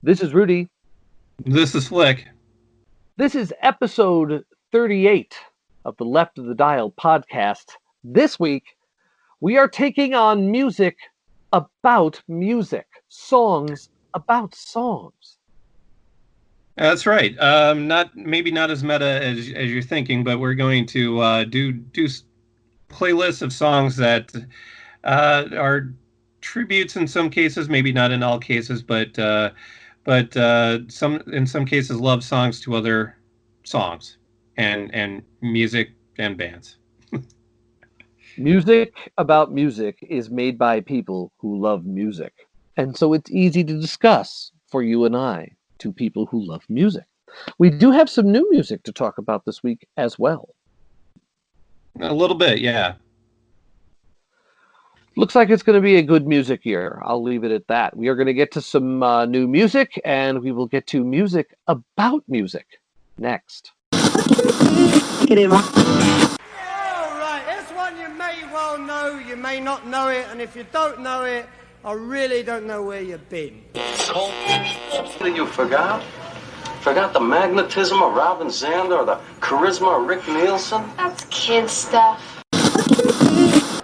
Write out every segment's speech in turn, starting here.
This is Rudy. This is Flick. This is episode 38 of the Left of the Dial podcast. This week, we are taking on music about music. Songs about songs. That's right. Maybe not as meta as you're thinking, but we're going to do playlists of songs that are tributes in some cases, maybe not in all cases, but in some cases love songs to other songs and music and bands. Music about music is made by people who love music. And so it's easy to discuss for you and I, two people who love music. We do have some new music to talk about this week as well. A little bit, yeah. Looks like it's going to be a good music year. I'll leave it at that. We are going to get to some new music, and we will get to music about music next. All right, this one you may well know, you may not know it, and if you don't know it, I really don't know where you've been. You forgot? Forgot the magnetism of Robin Zander or the charisma of Rick Nielsen? That's kid stuff.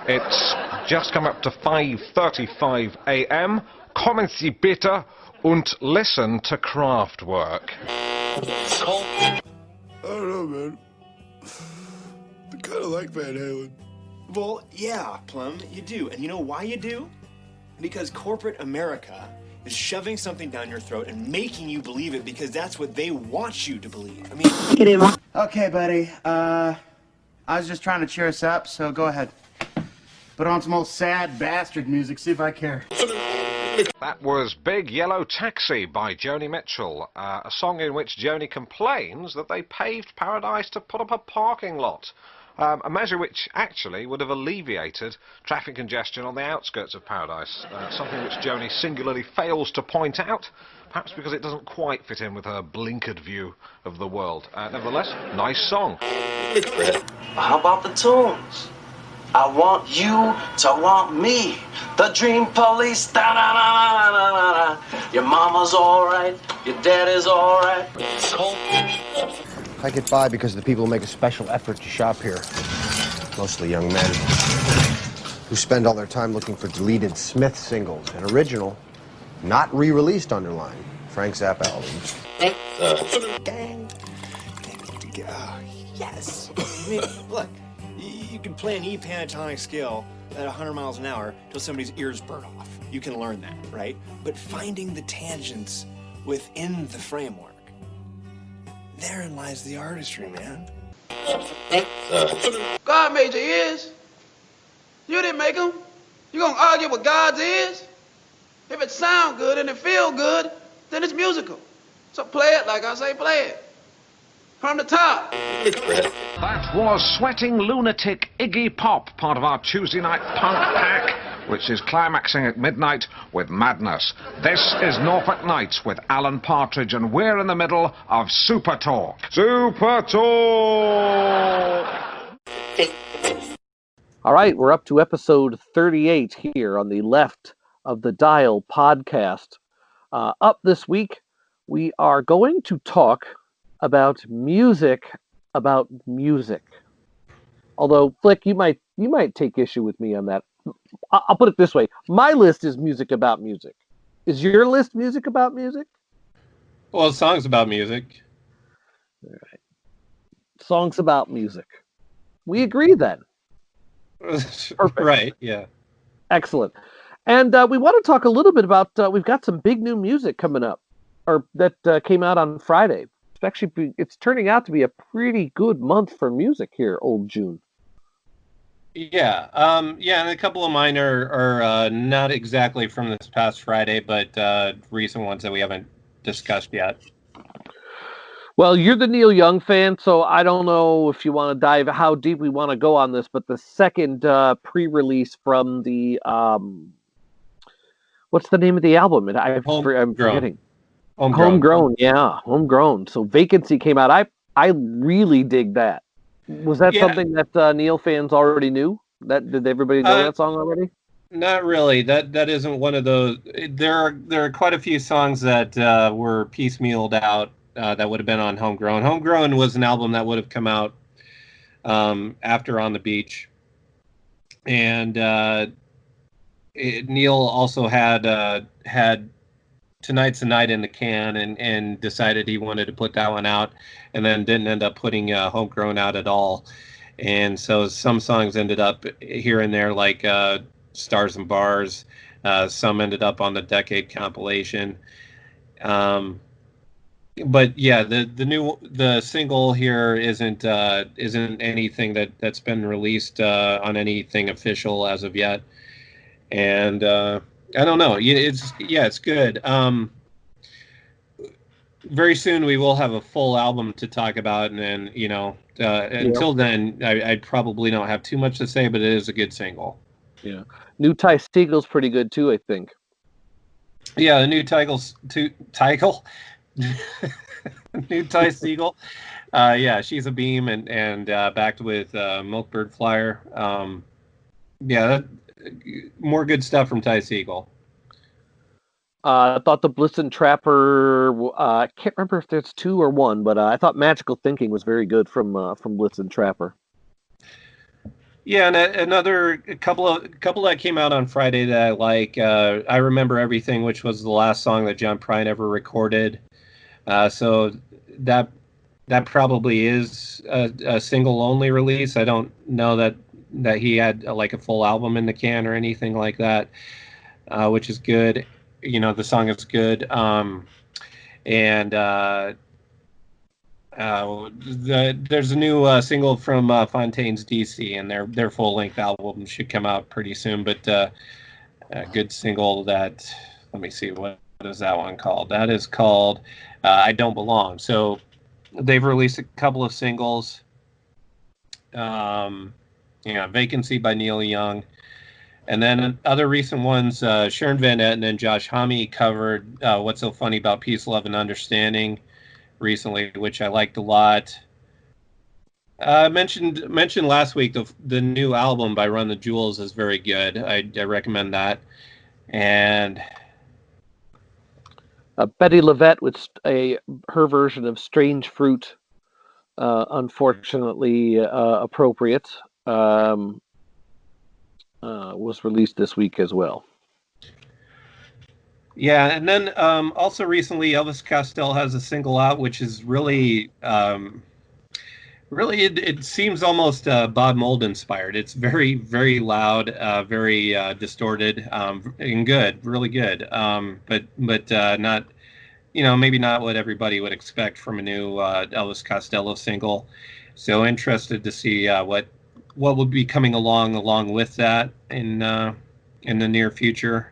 It's just come up to 5:35 a.m. Kommen Sie bitte und listen to Kraftwerk. I don't know, man. I kind of like Van Halen. Well, yeah, Plum, you do. And you know why you do? Because corporate America is shoving something down your throat and making you believe it because that's what they want you to believe. I mean... Okay, buddy. I was just trying to cheer us up, so go ahead. Put on some old sad bastard music, see if I care. That was Big Yellow Taxi by Joni Mitchell, a song in which Joni complains that they paved Paradise to put up a parking lot. A measure which actually would have alleviated traffic congestion on the outskirts of Paradise, something which Joni singularly fails to point out, perhaps because it doesn't quite fit in with her blinkered view of the world. Nevertheless, nice song. How about the tunes? I want you to want me. The Dream Police. Da-da-da-da-da-da-da. Your mama's alright. Your daddy's alright. I get by because the people make a special effort to shop here. Mostly young men who spend all their time looking for deleted Smith singles and original, not re-released underline Frank Zappa albums. Gang. Yes. I mean, look, you can play an E pentatonic scale at 100 miles an hour till somebody's ears burn off. You can learn that, right? But finding the tangents within the framework, therein lies the artistry, man. God made your ears. You didn't make them. You gonna argue with God's ears? If it sound good and it feel good, then it's musical. So play it like I say play it. From the top. That was Sweating Lunatic Iggy Pop, part of our Tuesday night punk pack, which is climaxing at midnight with Madness. This is Norfolk Nights with Alan Partridge, and we're in the middle of Super Talk. Super Talk! All right, we're up to episode 38 here on the Left of the Dial podcast. Up this week, we are going to talk about music. Although, Flick, you might take issue with me on that. I'll put it this way. My list is music about music. Is your list music about music? Well, songs about music. All right. Songs about music. We agree then. Perfect. Right, yeah. Excellent. And we want to talk a little bit about, we've got some big new music coming up, or that came out on Friday. It's turning out to be a pretty good month for music here, old June. Yeah, and a couple of mine are not exactly from this past Friday, but recent ones that we haven't discussed yet. Well, you're the Neil Young fan, so I don't know if you want to dive how deep we want to go on this, but the second pre-release from the what's the name of the album? I'm forgetting. Homegrown, yeah, Homegrown. So Vacancy came out. I really dig that. Was that something that Neil fans already knew? Did everybody know that song already? Not really. That isn't one of those. There are quite a few songs that were piecemealed out that would have been on Homegrown. Homegrown was an album that would have come out after On the Beach, and Neil also had Tonight's the Night in the can, and decided he wanted to put that one out, and then didn't end up putting Homegrown out at all. And so some songs ended up here and there, like Stars and Bars. Some ended up on the Decade compilation. But yeah, the single here isn't anything that's been released on anything official as of yet. And I don't know. It's good. Very soon we will have a full album to talk about, and then until then, I probably don't have too much to say, but it is a good single. Yeah, new Ty Segal's pretty good too, I think. Yeah, the new new Ty Segall. Yeah, she's a beam, and backed with Milkbird Flyer. More good stuff from Ty Segall. I thought the Blitzen Trapper. I can't remember if there's two or one, but I thought Magical Thinking was very good from Blitzen Trapper. Yeah, and another couple that came out on Friday that I like. I Remember Everything, which was the last song that John Prine ever recorded. So that probably is a single only release. I don't know that he had like a full album in the can or anything like that, which is good. The song is good. There's a new single from Fontaines DC, and their full length album should come out pretty soon. But a good single that, let me see, what is that one called? That is called I Don't Belong. So they've released a couple of singles. Vacancy by Neil Young. And then other recent ones, Sharon Van Etten and Josh Homme covered What's So Funny About Peace, Love, and Understanding recently, which I liked a lot. I mentioned last week the new album by Run the Jewels is very good. I recommend that. And Betty Levette with her version of Strange Fruit, unfortunately appropriate, was released this week as well. Yeah, and then also recently Elvis Costello has a single out, which is really, it seems almost Bob Mould inspired. It's very, very loud, very distorted, and good, really good. But not, maybe not what everybody would expect from a new Elvis Costello single. So interested to see what will be coming along with that in the near future.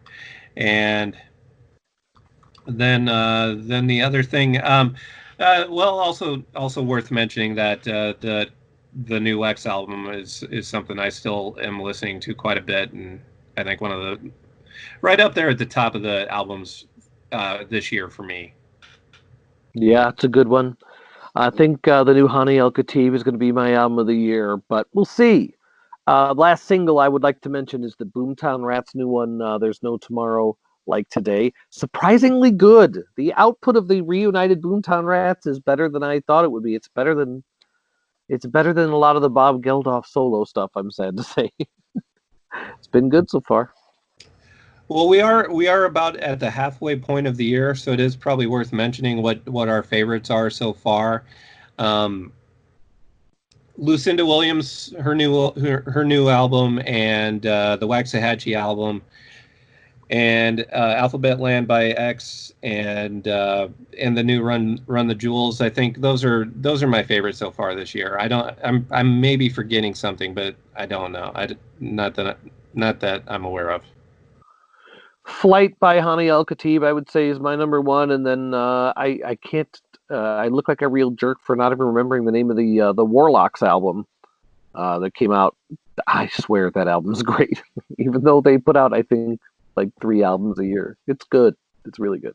And then the other thing, also worth mentioning that the new X album is something I still am listening to quite a bit, and I think one of the right up there at the top of the albums this year for me. Yeah, it's a good one. I think the new Hani El Khatib is going to be my album of the year, but we'll see. Last single I would like to mention is the Boomtown Rats new one, There's No Tomorrow Like Today. Surprisingly good. The output of the reunited Boomtown Rats is better than I thought it would be. It's better than a lot of the Bob Geldof solo stuff, I'm sad to say. It's been good so far. Well, we are about at the halfway point of the year, so it is probably worth mentioning what our favorites are so far. Lucinda Williams, her new album, and the Waxahachie album, and Alphabet Land by X, and the new Run the Jewels. I think those are my favorites so far this year. I'm maybe forgetting something, but I don't know. Not that I'm aware of. Flight by Hani El Khatib, I would say, is my number one, and then I can't. I look like a real jerk for not even remembering the name of the Warlocks album that came out. I swear that album's great, even though they put out, I think, like 3 albums a year. It's good. It's really good.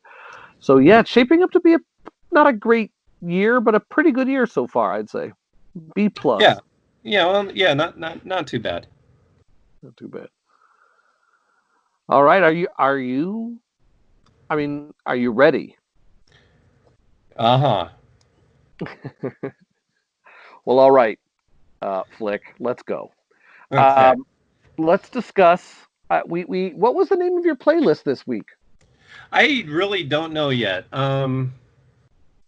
So yeah, it's shaping up to be not a great year, but a pretty good year so far, I'd say. B+. Yeah. Well, yeah, not too bad. Not too bad. All right. Are you? I mean, are you ready? Uh-huh. Well, all right, Flick. Let's go. Okay. Um, let's discuss. We. What was the name of your playlist this week? I really don't know yet. I'm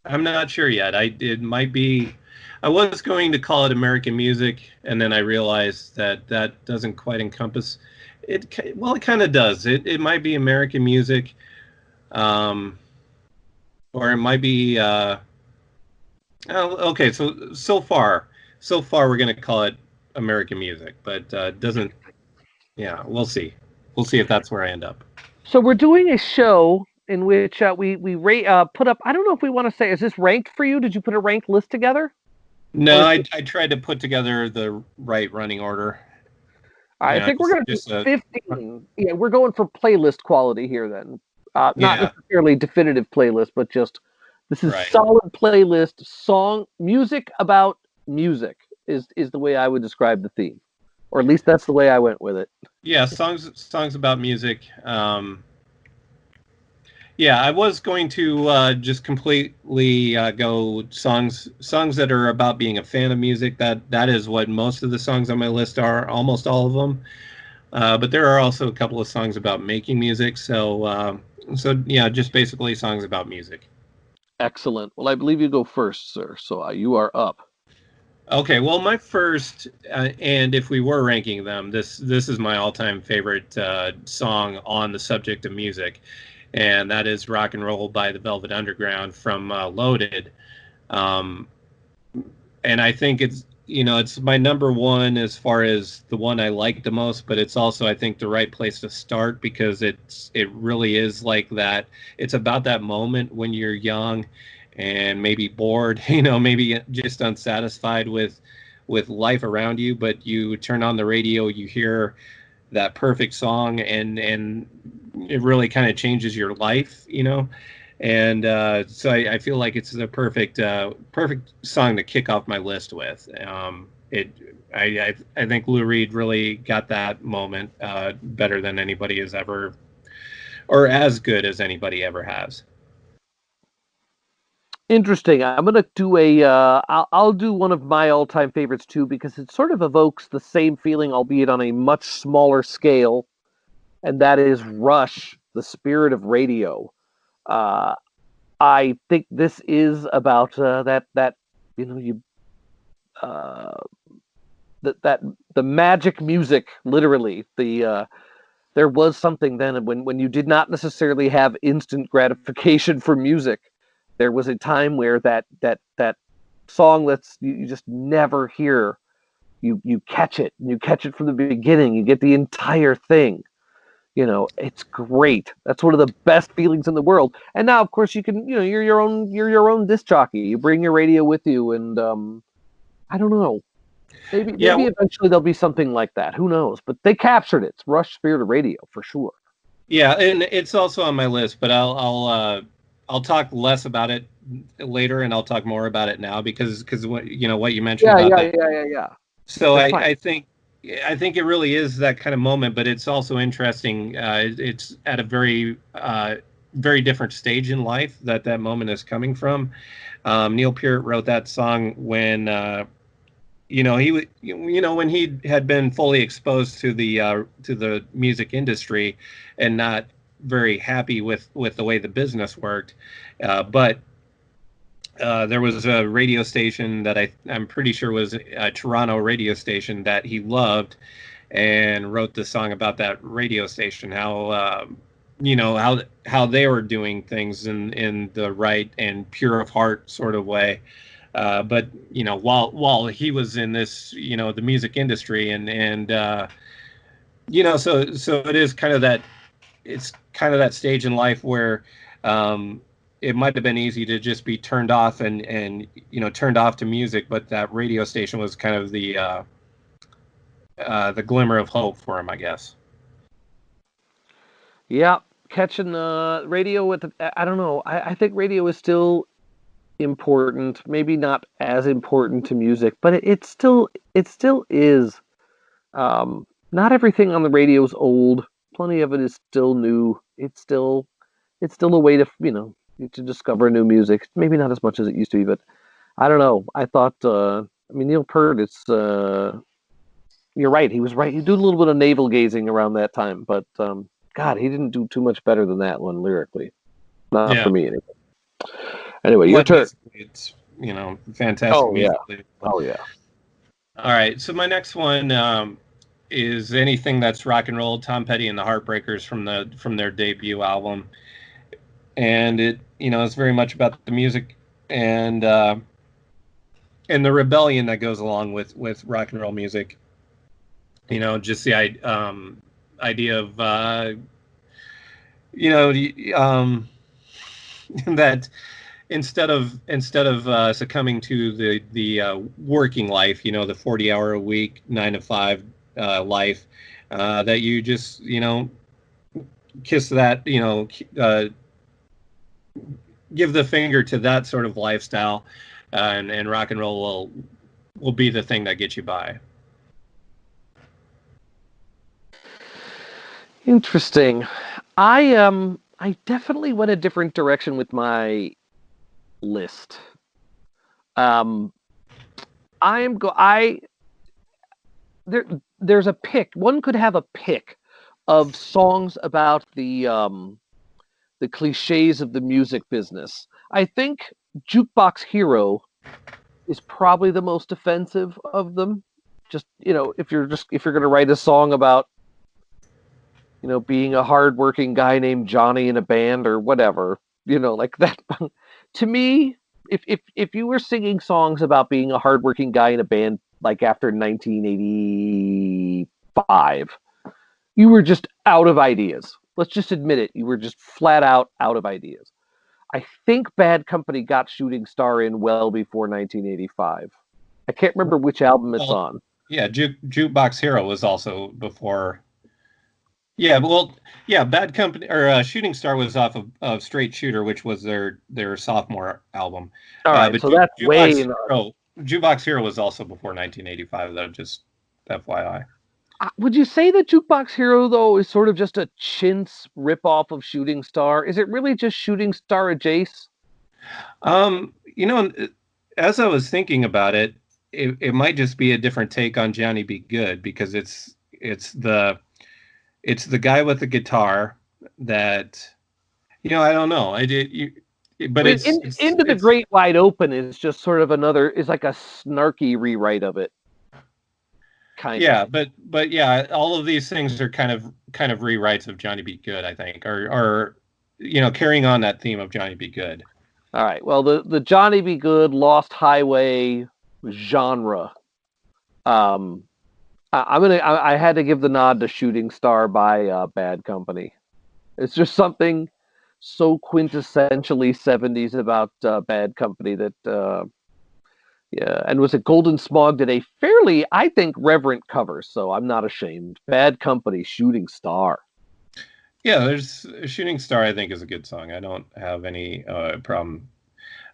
not sure yet. It might be. I was going to call it American music, and then I realized that that doesn't quite encompass it. Well, it kind of does. It might be American music, um, or it might be. Okay, so far we're going to call it American music, but doesn't. Yeah, we'll see. We'll see if that's where I end up. So we're doing a show in which we rate put up. I don't know if we want to say, is this ranked for you? Did you put a ranked list together? No, I tried to put together the right running order. I think we're going to do 15. Yeah, we're going for playlist quality here then. Not necessarily definitive playlist, but just this is solid playlist song music about music is the way I would describe the theme, or at least that's the way I went with it. Yeah, songs about music. Yeah, I was going to just completely go songs that are about being a fan of music. That is what most of the songs on my list are, almost all of them. But there are also a couple of songs about making music. So yeah, just basically songs about music. Excellent. Well, I believe you go first, sir. So you are up. Okay, well, my first, and if we were ranking them, this is my all-time favorite song on the subject of music, and that is "Rock and Roll" by the Velvet Underground from Loaded. And I think it's my number one as far as the one I like the most, but it's also, I think, the right place to start because it really is like that. It's about that moment when you're young and maybe bored, maybe just unsatisfied with life around you, but you turn on the radio, you hear that perfect song, and it really kind of changes your life, And so I feel like it's the perfect song to kick off my list with. I think Lou Reed really got that moment better than anybody has ever, or as good as anybody ever has. Interesting. I'm gonna do I'll do one of my all-time favorites too because it sort of evokes the same feeling, albeit on a much smaller scale, and that is Rush, "The Spirit of Radio." I think this is about that the magic music, literally. There was something then when you did not necessarily have instant gratification for music. There was a time where that song that's you just never hear, you catch it, and you catch it from the beginning. You get the entire thing. It's great. That's one of the best feelings in the world. And now, of course, you can, you're your own disc jockey. You bring your radio with you, and I don't know. Maybe eventually there'll be something like that. Who knows? But they captured it. It's Rush, Spirit of Radio for sure. Yeah, and it's also on my list, but I'll talk less about it later, and I'll talk more about it now because what you mentioned about that. Yeah. So I think it really is that kind of moment, but it's also interesting. It's at a very very different stage in life that moment is coming from. Neil Peart wrote that song when when he had been fully exposed to the music industry and not very happy with the way the business worked, but there was a radio station that I'm pretty sure was a Toronto radio station that he loved, and wrote the song about that radio station, how they were doing things in the right and pure of heart sort of way. But while he was in this, the music industry, and so it is kind of that. It's kind of that stage in life where it might have been easy to just be turned off and turned off to music, but that radio station was kind of the glimmer of hope for him, I guess. Yeah, catching the radio I don't know. I think radio is still important, maybe not as important to music, but it still is. Not everything on the radio is old. Plenty of it is still new. It's still a way to, to discover new music. Maybe not as much as it used to be, but I don't know. I thought, Neil Peart, you're right. He was right. He did a little bit of navel gazing around that time, but God, he didn't do too much better than that one lyrically. Not for me, anyway. Anyway, your turn. It's fantastic. Oh yeah. Music. Oh yeah. All right. So my next one is anything that's rock and roll. Tom Petty and the Heartbreakers from their debut album, and it it's very much about the music and the rebellion that goes along with rock and roll music. Just the idea of that instead of succumbing to the working life, the 40-hour a week 9 to 5 life, that you just kiss that, give the finger to that sort of lifestyle, and rock and roll will be the thing that gets you by. Interesting. I definitely went a different direction with my list. There's a pick. One could have a pick of songs about the cliches of the music business. I think Jukebox Hero is probably the most offensive of them. Just if you're going to write a song about being a hardworking guy named Johnny in a band or whatever, like that. To me, if you were singing songs about being a hardworking guy in a band like after 1985, you were just out of ideas. Let's just admit it. You were just flat out of ideas. I think Bad Company got Shooting Star in well before 1985. I can't remember which album it's on. Yeah, Jukebox Hero was also before. Yeah, Bad Company or Shooting Star was off of Straight Shooter, which was their sophomore album. All right, but so that's way. Jukebox Hero was also before 1985, though. Just FYI. Would you say that Jukebox Hero though is sort of just a chintz ripoff of Shooting Star? Is it really just Shooting Star adjacent? As I was thinking about it, it might just be a different take on Johnny Be Good, because it's the guy with the guitar that, I don't know. Into the Great Wide Open is just sort of is like a snarky rewrite of it. But yeah, all of these things are kind of rewrites of Johnny Be Good, I think, or carrying on that theme of Johnny Be Good. All right. Well, the Johnny Be Good Lost Highway genre. I had to give the nod to Shooting Star by Bad Company. It's just something so quintessentially 70s about Bad Company that, and was it Golden Smog did a fairly, I think, reverent cover, so I'm not ashamed. Bad Company, Shooting Star. Yeah, there's Shooting Star, I think, is a good song. I don't have any problem.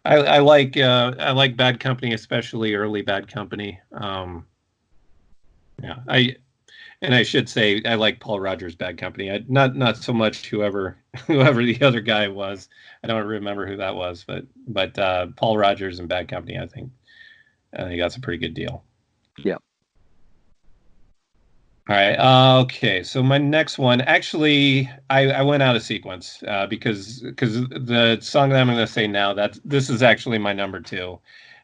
I like Bad Company, especially early Bad Company. I should say I like Paul Rogers' Bad Company. Not so much whoever the other guy was. I don't remember who that was, but Paul Rogers and Bad Company, I think that's a pretty good deal. Yeah. All right. Okay. So my next one, actually, I went out of sequence because the song that I'm going to say now, this is actually my number 2.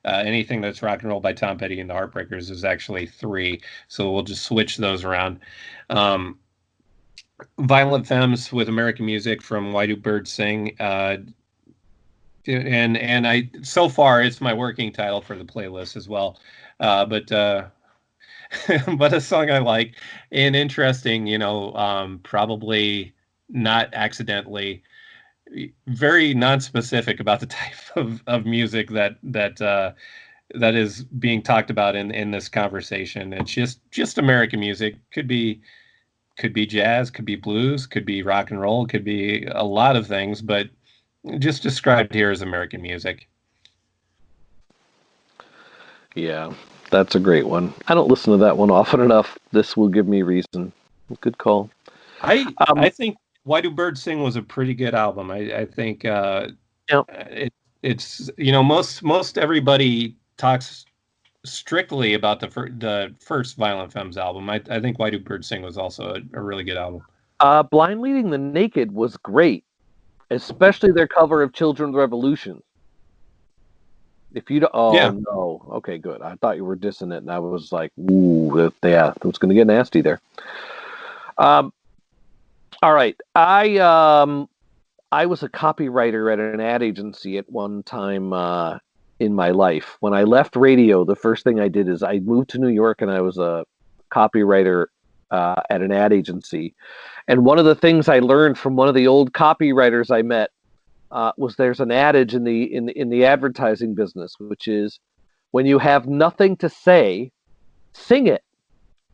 Anything that's rock and roll by Tom Petty and the Heartbreakers is actually 3. So we'll just switch those around. Violent Femmes with American Music from Why Do Birds Sing? And I, so far, it's my working title for the playlist as well. But a song I like, and interesting, probably not accidentally, very non-specific about the type of music that is being talked about in this conversation. It's just American music. Could be jazz, could be blues, could be rock and roll, could be a lot of things, but just described here as American music. Yeah, that's a great one. I don't listen to that one often enough. This will give me reason. Good call. I think Why Do Birds Sing was a pretty good album. I think it's most everybody talks strictly about the first Violent Femmes album. I think Why Do Birds Sing was also a really good album. Blind Leading the Naked was great, especially their cover of Children's Revolution. If you don't, no, okay, good. I thought you were dissing it, and I was like, ooh, it was going to get nasty there. All right, I was a copywriter at an ad agency at one time in my life. When I left radio, the first thing I did is I moved to New York, and I was a copywriter at an ad agency. And one of the things I learned from one of the old copywriters I met was there's an adage in the advertising business, which is when you have nothing to say, sing it,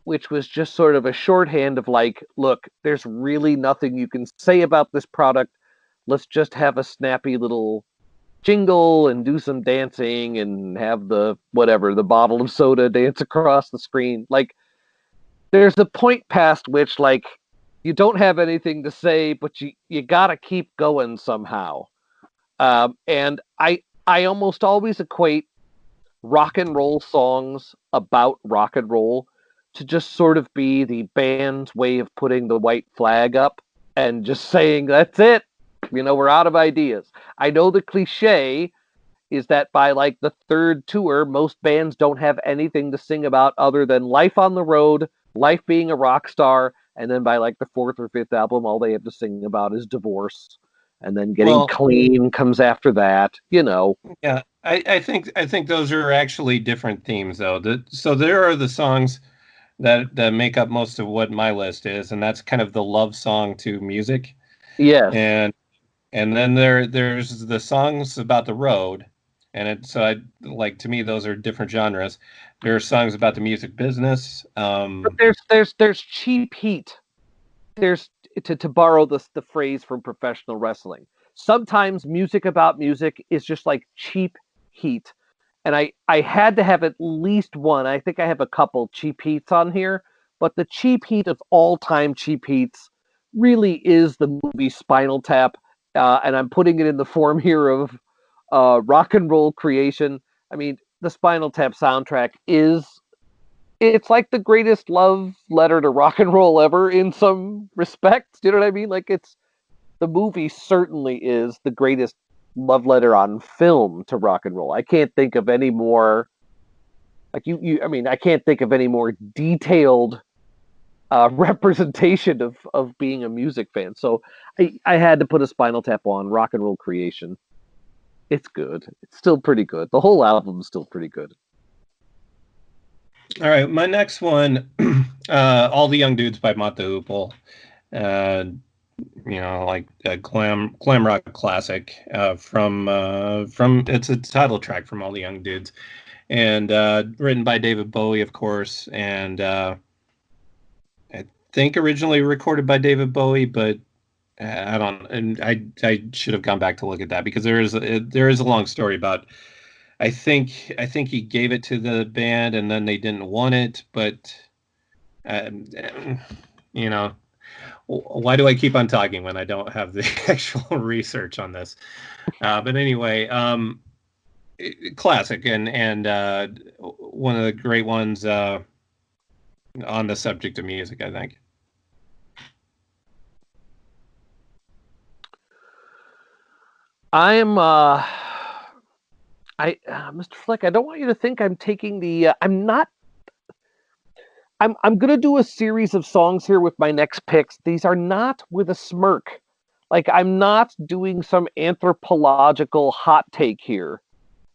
which was just sort of a shorthand of like, look, there's really nothing you can say about this product. Let's just have a snappy little jingle and do some dancing and have the bottle of soda dance across the screen. Like, there's a point past which, like, you don't have anything to say, but you gotta keep going somehow. And I almost always equate rock and roll songs about rock and roll to just sort of be the band's way of putting the white flag up and just saying, that's it. We're out of ideas. I know the cliche is that by like the third tour, most bands don't have anything to sing about other than life on the road, life being a rock star, and then by like the fourth or fifth album, all they have to sing about is divorce, and then getting clean comes after that. Yeah, I think those are actually different themes, though. So there are the songs that make up most of what my list is, and that's kind of the love song to music. Yes. And then there's the songs about the road, and to me those are different genres. There are songs about the music business. But there's cheap heat. There's to borrow the phrase from professional wrestling. Sometimes music about music is just like cheap heat. And I had to have at least one. I think I have a couple cheap heats on here, but the cheap heat of all time cheap heats really is the movie Spinal Tap. And I'm putting it in the form here of rock and roll creation. I mean, the Spinal Tap soundtrack it's like the greatest love letter to rock and roll ever in some respects. Do you know what I mean? Like, the movie certainly is the greatest love letter on film to rock and roll. I can't think of any more like I can't think of any more detailed representation of being a music fan. So I had to put a Spinal Tap on Rock and Roll Creation. It's good. It's still pretty good. The whole album's still pretty good. All right, my next one, All the Young Dudes by Mott the Hoople. Like a glam rock classic from it's a title track from All the Young Dudes, and written by David Bowie, of course, and I think originally recorded by David Bowie, but I should have gone back to look at that because there is a long story about. I think he gave it to the band and then they didn't want it, but why do I keep on talking when I don't have the actual research on this? But anyway, classic and one of the great ones on the subject of music, I think. I am Mr. Fleck, I don't want you to think I'm taking the I'm not. I'm gonna do a series of songs here with my next picks. These are not with a smirk. Like, I'm not doing some anthropological hot take here.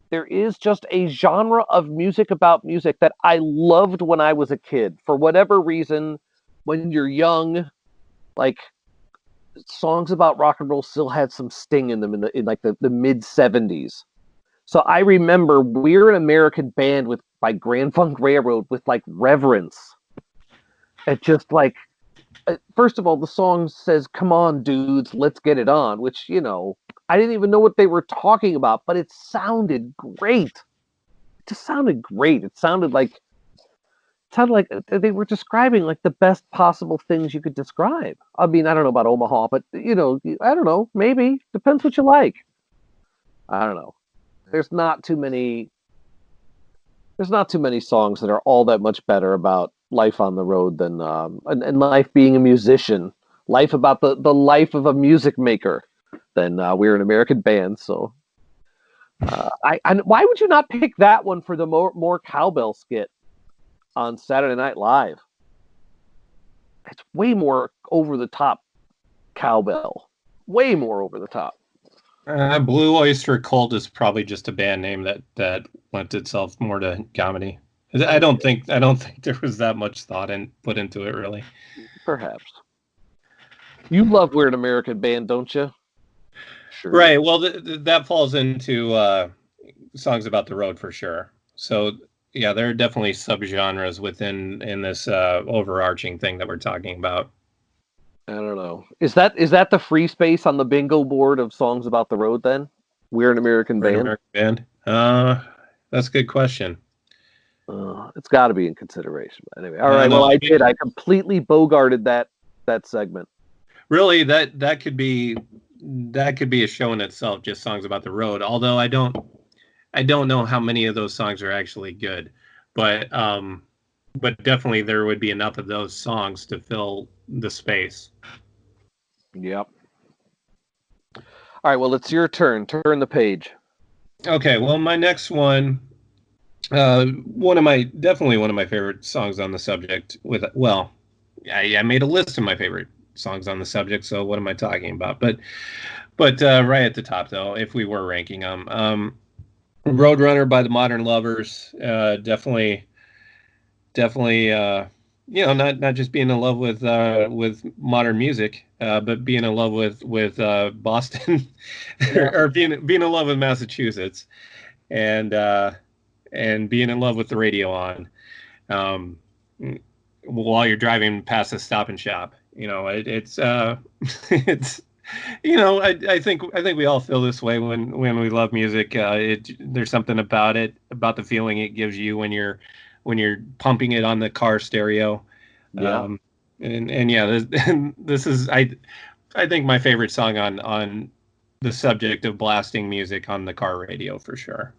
There is just a genre of music about music that I loved when I was a kid. For whatever reason, when you're young, like, songs about rock and roll still had some sting in them in the mid 70s. So I remember We're an American Band by Grand Funk Railroad with like Reverence. It just like, first of all, the song says, "Come on, dudes, let's get it on," which, I didn't even know what they were talking about, but it sounded great. It just sounded great. It sounded like, sounded like they were describing like the best possible things you could describe. I mean, I don't know about Omaha, but I don't know. Maybe depends what you like. I don't know. There's not too many songs that are all that much better about life on the road than and life being a musician, life about the life of a music maker than We're an American Band. So why would you not pick that one for the more cowbell skit on Saturday Night Live? It's way more over the top cowbell, way more over the top. Blue Oyster Cult is probably just a band name that lent itself more to comedy. I don't think there was that much thought put into it, really. Perhaps. You love We're an American Band, don't you? Sure. Right. Well, that falls into songs about the road for sure. So yeah, there are definitely subgenres within this overarching thing that we're talking about. I don't know. Is that the free space on the bingo board of songs about the road then? We're an American Band? That's a good question. It's got to be in consideration. But anyway, all right. Well, I did. I completely bogarted that segment. Really, that could be a show in itself, just songs about the road. Although I don't know how many of those songs are actually good, but definitely there would be enough of those songs to fill the space. Yep. All right, well, it's your turn. Turn the page. Okay, well, my next one, one of my favorite songs on the subject. I made a list of my favorite songs on the subject. So what am I talking about? But right at the top, though, if we were ranking them, Roadrunner by the Modern Lovers, definitely. Not just being in love with modern music, but being in love with Boston, or being in love with Massachusetts, and being in love with the radio on, while you're driving past a Stop and Shop. It's I think we all feel this way when we love music. There's something about it, about the feeling it gives you when you're pumping it on the car stereo. Yeah. This is I think my favorite song on the subject of blasting music on the car radio for sure.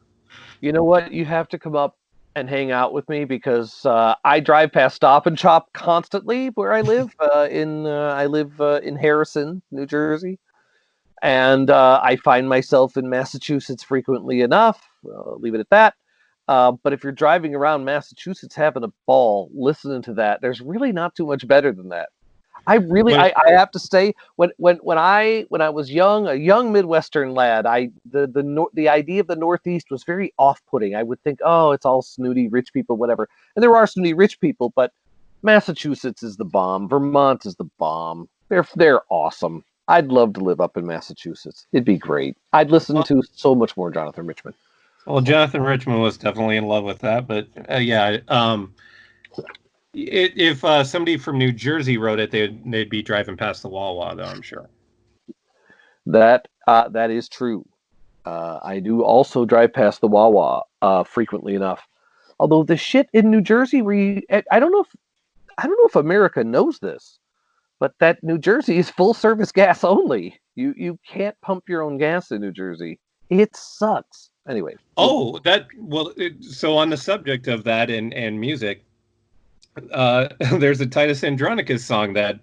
You know what? You have to come up and hang out with me because I drive past Stop and Shop constantly where I live. I live in Harrison, New Jersey, and I find myself in Massachusetts frequently enough. Leave it at that. But if you're driving around Massachusetts having a ball, listening to that, there's really not too much better than that. I have to say, when I was young, a young Midwestern lad, the idea of the Northeast was very off-putting. I would think, oh, it's all snooty rich people, whatever. And there are snooty rich people, but Massachusetts is the bomb. Vermont is the bomb. They're awesome. I'd love to live up in Massachusetts. It'd be great. I'd listen to so much more Jonathan Richman. Well, Jonathan Richman was definitely in love with that, but if somebody from New Jersey wrote it, they'd be driving past the Wawa, though, I'm sure. That is true. I do also drive past the Wawa frequently enough. Although the shit in New Jersey, I don't know if America knows this, but that New Jersey is full service gas only. You can't pump your own gas in New Jersey. It sucks. Anyway. So on the subject of that and music, there's a Titus Andronicus song that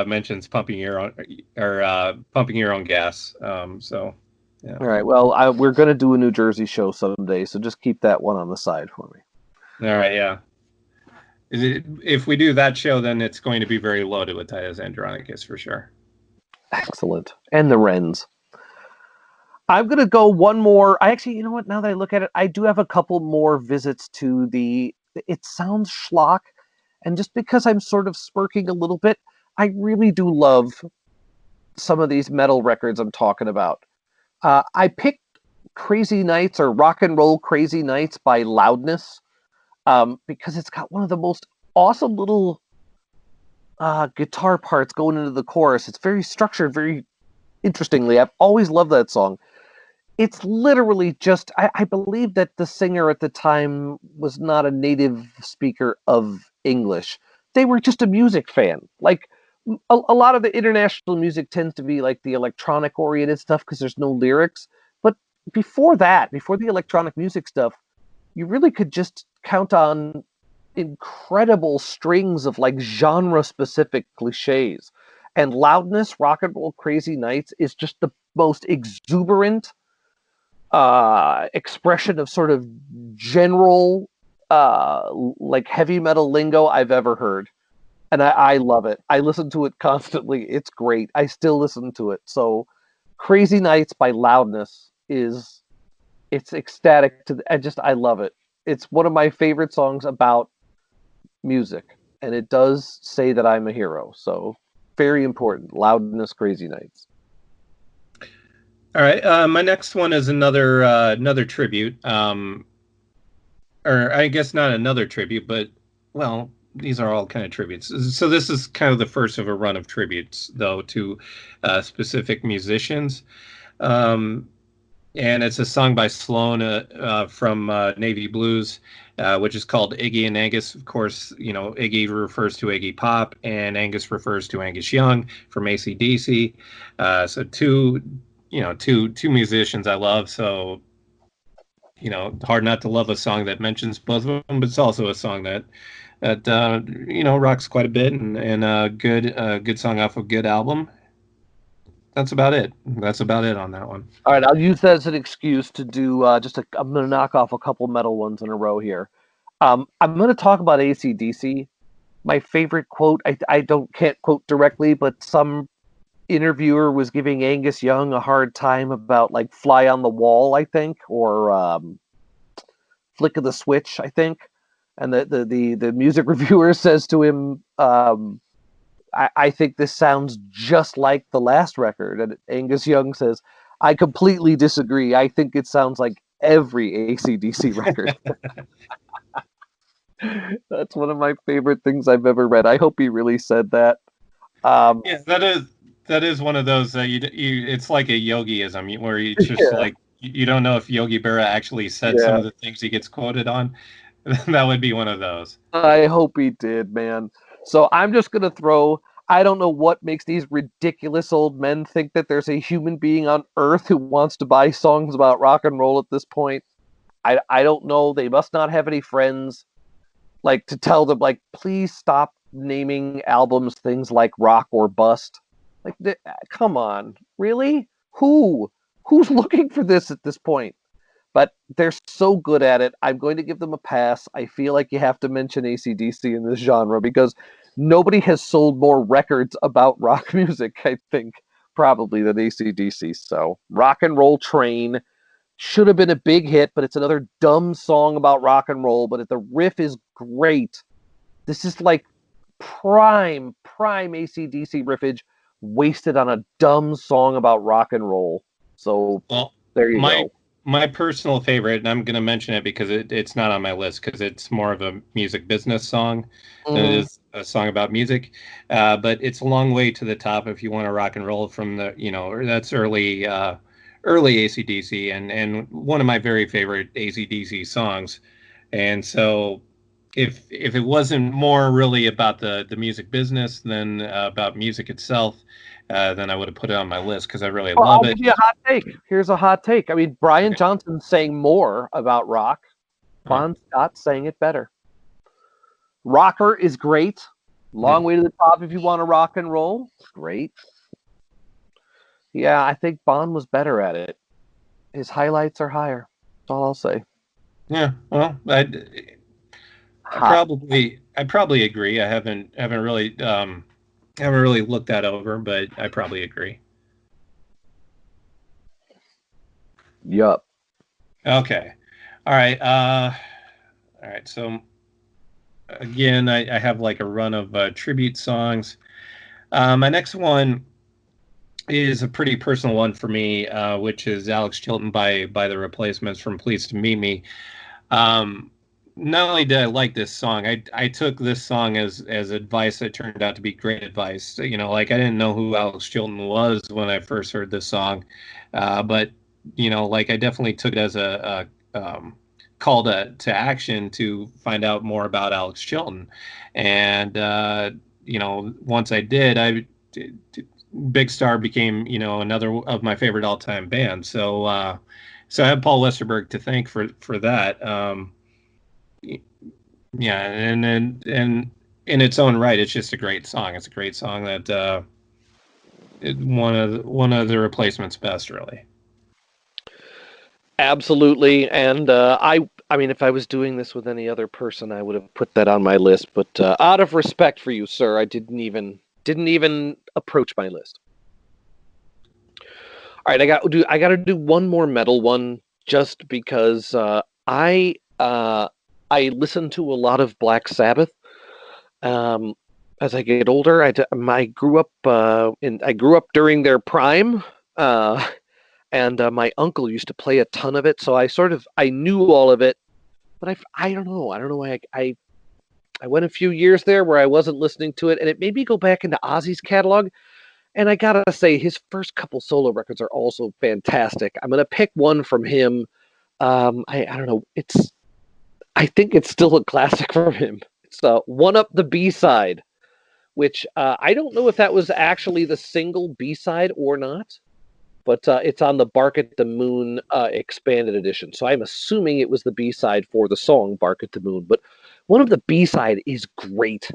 mentions pumping your own gas. So yeah. All right. Well, we're gonna do a New Jersey show someday, so just keep that one on the side for me. All right. Yeah. If we do that show, then it's going to be very loaded with Titus Andronicus for sure. Excellent. And the Wrens. I'm going to go one more. You know what? Now that I look at it, I do have a couple more visits to it sounds schlock. And just because I'm sort of smirking a little bit, I really do love some of these metal records I'm talking about. I picked Crazy Nights or Rock and Roll Crazy Nights by Loudness because it's got one of the most awesome little guitar parts going into the chorus. It's very structured, very interestingly. I've always loved that song. it's literally just, I believe that the singer at the time was not a native speaker of English. They were just a music fan. Like a lot of the international music tends to be like the electronic oriented stuff because there's no lyrics. But before that, before the electronic music stuff, you really could just count on incredible strings of like genre specific cliches. And Loudness, Rock and Roll Crazy Nights is just the most exuberant expression of sort of general like heavy metal lingo I've ever heard. And I love it. I listen to it constantly. It's great. I still listen to it. So Crazy Nights by Loudness it's ecstatic I love it. It's one of my favorite songs about music. And it does say that I'm a hero. So very important. Loudness, Crazy Nights. All right. My next one is another tribute. Or I guess not another tribute, but well, these are all kind of tributes. So this is kind of the first of a run of tributes, though, to specific musicians. And it's a song by Sloan from Navy Blues, which is called Iggy and Angus. Of course, Iggy refers to Iggy Pop, and Angus refers to Angus Young from AC/DC. So two musicians I love. So, hard not to love a song that mentions both of them, but it's also a song that rocks quite a bit and a good song off a good album. That's about it. That's about it on that one. All right, I'll use that as an excuse to do I'm going to knock off a couple metal ones in a row here. I'm going to talk about AC/DC. My favorite quote, I can't quote directly, but some interviewer was giving Angus Young a hard time about like Fly on the Wall, I think, or Flick of the Switch, I think. And the music reviewer says to him, I think this sounds just like the last record. And Angus Young says, I completely disagree. I think it sounds like every AC/DC record. That's one of my favorite things I've ever read. I hope he really said that. Yeah, that is one of those it's like a yogiism where you just like you don't know if Yogi Berra actually said some of the things he gets quoted on. That would be one of those. I hope he did, man. So I'm just going to throw, I don't know what makes these ridiculous old men think that there's a human being on earth who wants to buy songs about rock and roll at this point. I don't know. They must not have any friends like to tell them, like, please stop naming albums things like Rock or Bust. Like, come on. Really? Who's looking for this at this point? But they're so good at it. I'm going to give them a pass. I feel like you have to mention AC/DC in this genre because nobody has sold more records about rock music, I think, probably than AC/DC. So Rock and Roll Train should have been a big hit, but it's another dumb song about rock and roll. But the riff is great. This is like prime AC/DC riffage wasted on a dumb song about rock and roll. So there you go. My personal favorite, and I'm going to mention it because it's not on my list because it's more of a music business song than it is a song about music. But it's a long way to the top if you want to rock and roll from that's early AC/DC and one of my very favorite AC/DC songs. And so if it wasn't more really about the music business than about music itself, then I would have put it on my list because I really love it. I'll give you a hot take. Here's a hot take. I mean, Brian Johnson saying more about rock. Bon Scott saying it better. Rocker is great. Long way to the top if you want to rock and roll. Great. Yeah, I think Bon was better at it. His highlights are higher. That's all I'll say. Yeah, well, I probably agree. I haven't really looked that over, but I probably agree. Yup. Okay. All right. So again, I have like a run of tribute songs. My next one is a pretty personal one for me, which is Alex Chilton by the Replacements from Pleased to Meet Me. Not only did I like this song, I took this song as advice that turned out to be great advice. I didn't know who Alex Chilton was when I first heard this song, but like I definitely took it as a call to action to find out more about Alex Chilton. And, once I did, Big Star became, another of my favorite all-time bands. So, so I have Paul Westerberg to thank for that. Yeah, and in its own right, it's just a great song. It's a great song that one of the Replacement's best, really. Absolutely, and I mean, if I was doing this with any other person, I would have put that on my list. But out of respect for you, sir, I didn't even approach my list. All right, I got to do one more metal one, just because I listen to a lot of Black Sabbath. As I get older, I grew up during their prime. And my uncle used to play a ton of it, so I knew all of it, but I don't know why I went a few years there where I wasn't listening to it, and it made me go back into Ozzy's catalog. And I gotta say, his first couple solo records are also fantastic. I'm gonna pick one from him. I don't know. I think it's still a classic from him. It's "One Up the B-Side," which I don't know if that was actually the single B-side or not. But it's on the Bark at the Moon expanded edition. So I'm assuming it was the B-side for the song Bark at the Moon. But "One of the B-side" is great.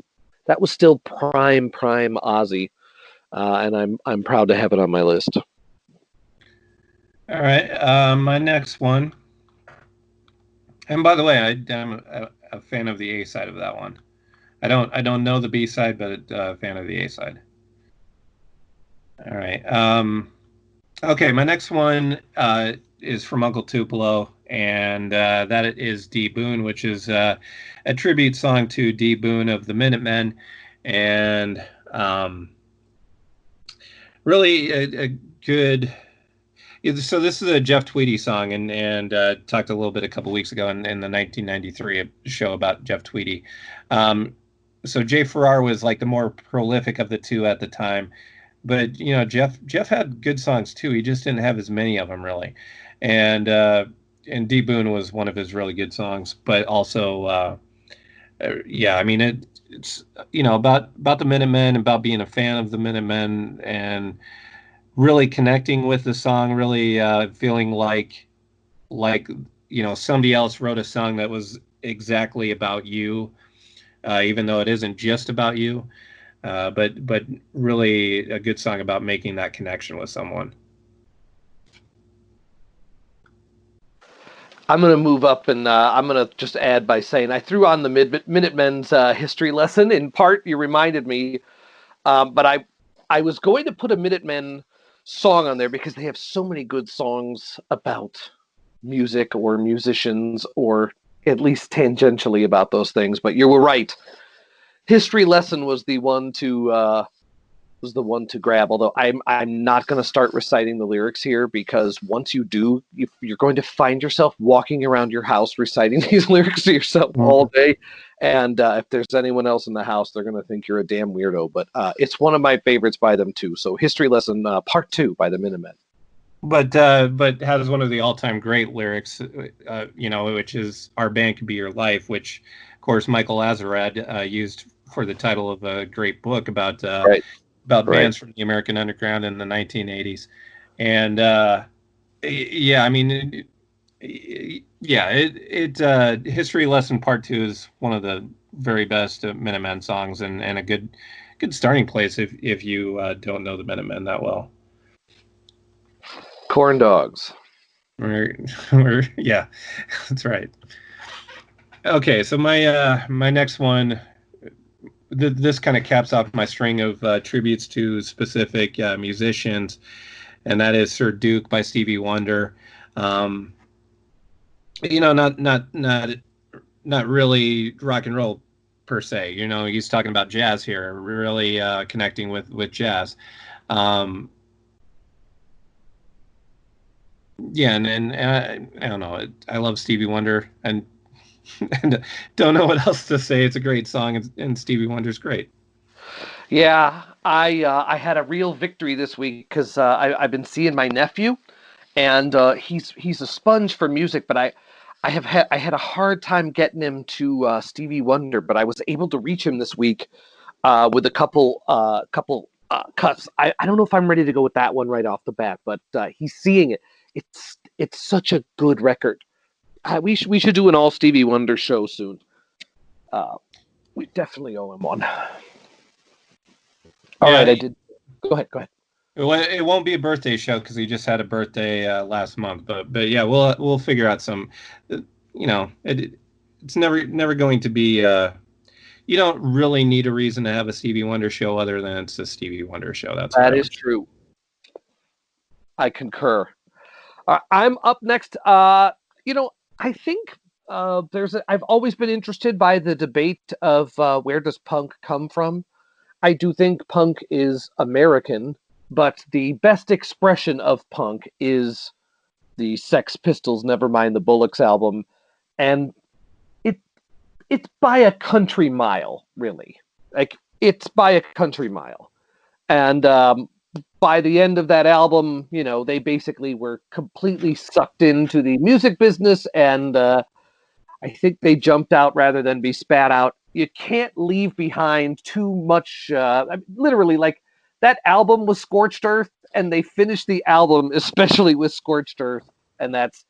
That was still prime Ozzy. And I'm proud to have it on my list. All right. My next one. And by the way, I'm a fan of the A-side of that one. I don't know the B-side, but a fan of the A-side. All right. Okay, my next one is from Uncle Tupelo, and that is D. Boon, which is a tribute song to D. Boon of the Minutemen, and really a good. So this is a Jeff Tweedy song, and talked a little bit a couple weeks ago in the 1993 show about Jeff Tweedy. So Jay Farrar was like the more prolific of the two at the time. But Jeff had good songs too. He just didn't have as many of them really, and D. Boon was one of his really good songs. But also, yeah, I mean it's about the Minutemen, about being a fan of the Minutemen, and really connecting with the song. Really feeling like somebody else wrote a song that was exactly about you, even though it isn't just about you. But really a good song about making that connection with someone. I'm going to move up, and I'm going to just add by saying I threw on the Minutemen's history lesson. In part, you reminded me, but I was going to put a Minutemen song on there because they have so many good songs about music or musicians, or at least tangentially about those things. But you were right. History Lesson was the one to grab. Although I'm not going to start reciting the lyrics here, because once you do, you're going to find yourself walking around your house reciting these lyrics to yourself all day. And if there's anyone else in the house, they're going to think you're a damn weirdo. But it's one of my favorites by them too. So History Lesson Part 2 by the Minutemen. But has one of the all-time great lyrics, which is "Our Band Could Be Your Life," which, of course, Michael Azerrad used for the title of a great book about bands from the American Underground in the 1980s. And yeah, I mean, History Lesson Part 2 is one of the very best Minutemen songs, and a good starting place if you don't know the Minutemen that well. Corn dogs. Yeah, that's right. Okay, so my next one, this kind of caps off my string of tributes to specific musicians, and that is Sir Duke by Stevie Wonder. Not really rock and roll per se. He's talking about jazz here, really connecting with jazz. Yeah, and I don't know. I love Stevie Wonder, and don't know what else to say. It's a great song, and Stevie Wonder's great. Yeah, I had a real victory this week because I've been seeing my nephew, and he's a sponge for music. But I had a hard time getting him to Stevie Wonder, but I was able to reach him this week with a couple cuts. I don't know if I'm ready to go with that one right off the bat, but he's seeing it. It's such a good record. We should do an all Stevie Wonder show soon. We definitely owe him one. All right, I did. Go ahead. It won't be a birthday show because he just had a birthday last month, but yeah, we'll figure out some. It's never going to be. You don't really need a reason to have a Stevie Wonder show other than it's a Stevie Wonder show. That is true. I concur. I'm up next. I think I've always been interested by the debate of where does punk come from. I do think punk is American, but the best expression of punk is the Sex Pistols' Nevermind the Bollocks album, and it's by a country mile, really. Like, it's by a country mile. And by the end of that album, they basically were completely sucked into the music business, and I think they jumped out rather than be spat out. You can't leave behind too much. Literally, like, that album was Scorched Earth, and they finished the album especially with Scorched Earth, and that's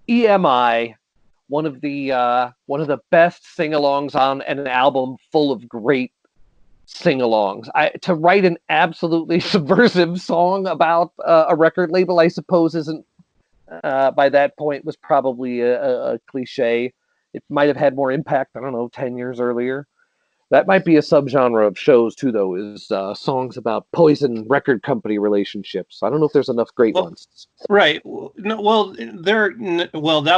EMI, one of the best sing-alongs on an album full of great sing-alongs. To write an absolutely subversive song about a record label, I suppose, isn't by that point was probably a cliche. It might have had more impact, 10 years earlier. That might be a subgenre of shows too, though, is songs about poison record company relationships. I don't know if there's enough great ones. Right. That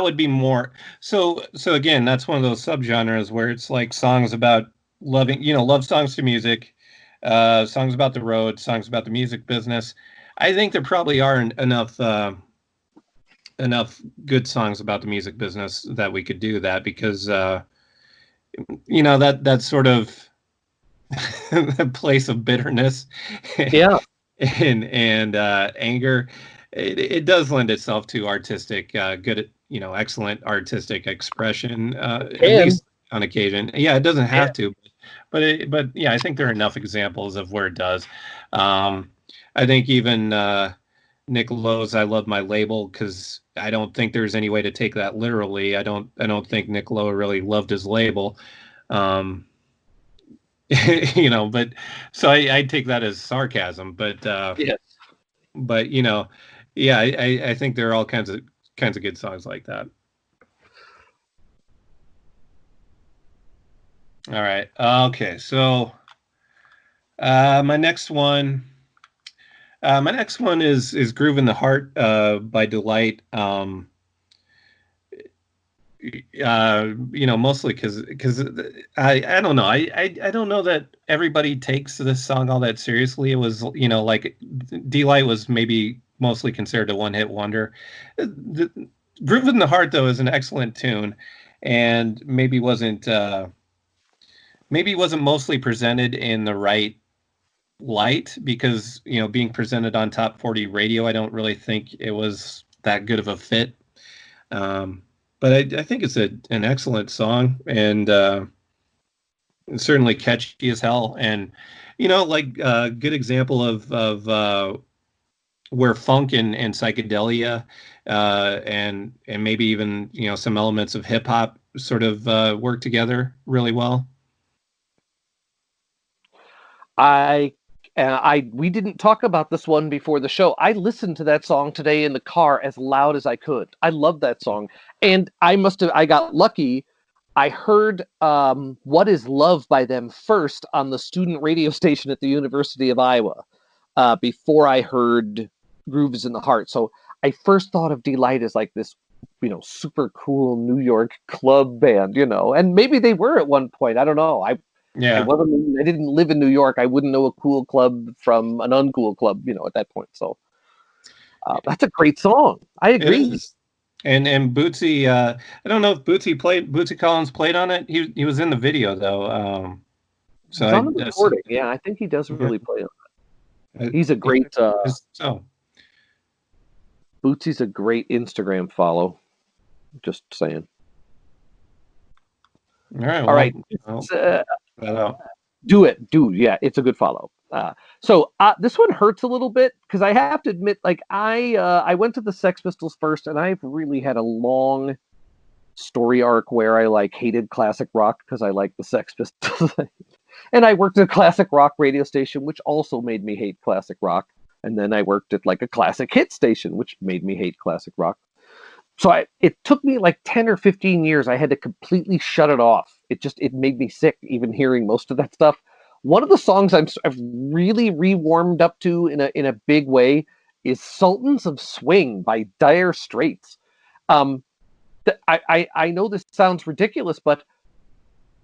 would be more. So again, that's one of those subgenres where it's like songs about loving, love songs to music, songs about the road, songs about the music business. I think there probably are enough good songs about the music business that we could do that, because that sort of place of bitterness, and anger, it does lend itself to artistic, good, excellent artistic expression, at least on occasion. Yeah, it doesn't have to, but yeah, I think there are enough examples of where it does. I think even Nick Lowe's "I Love My Label," because I don't think there's any way to take that literally. I don't think Nick Lowe really loved his label, but so I take that as sarcasm. But yes. But I think there are all kinds of good songs like that. All right. Okay. So my next one is "Groove in the Heart" by Delight. Mostly because I don't know. I don't know that everybody takes this song all that seriously. It was, like Delight was maybe mostly considered a one-hit wonder. The "Groove in the Heart," though, is an excellent tune, and maybe wasn't mostly presented in the right light, because being presented on top 40 radio, I don't really think it was that good of a fit, but I think it's an excellent song, and certainly catchy as hell, and like a good example of where funk and psychedelia and maybe even some elements of hip-hop sort of work together really well. We didn't talk about this one before the show. I listened to that song today in the car as loud as I could. I love that song. And I got lucky. I heard What Is Love by them first on the student radio station at the University of Iowa before I heard Grooves in the Heart. So I first thought of Delight as like this, super cool New York club band, and maybe they were at one point. I don't know. I didn't live in New York. I wouldn't know a cool club from an uncool club, at that point. So that's a great song. I agree. And Bootsy, I don't know if Bootsy Collins played on it. He was in the video though. So he's on the recording. Yeah, I think he does really play on it. He's a great. Bootsy's a great Instagram follow. Just saying. All right. All right. Do it. Yeah, it's a good follow. So this one hurts a little bit because I have to admit, like I went to the Sex Pistols first, and I've really had a long story arc where I like hated classic rock because I like the Sex Pistols, and I worked at a classic rock radio station, which also made me hate classic rock, and then I worked at like a classic hit station, which made me hate classic rock. So it took me like 10 or 15 years. I had to completely shut it off. It made me sick even hearing most of that stuff. One of the songs I've really rewarmed up to in a big way is Sultans of Swing by Dire Straits. I know this sounds ridiculous, but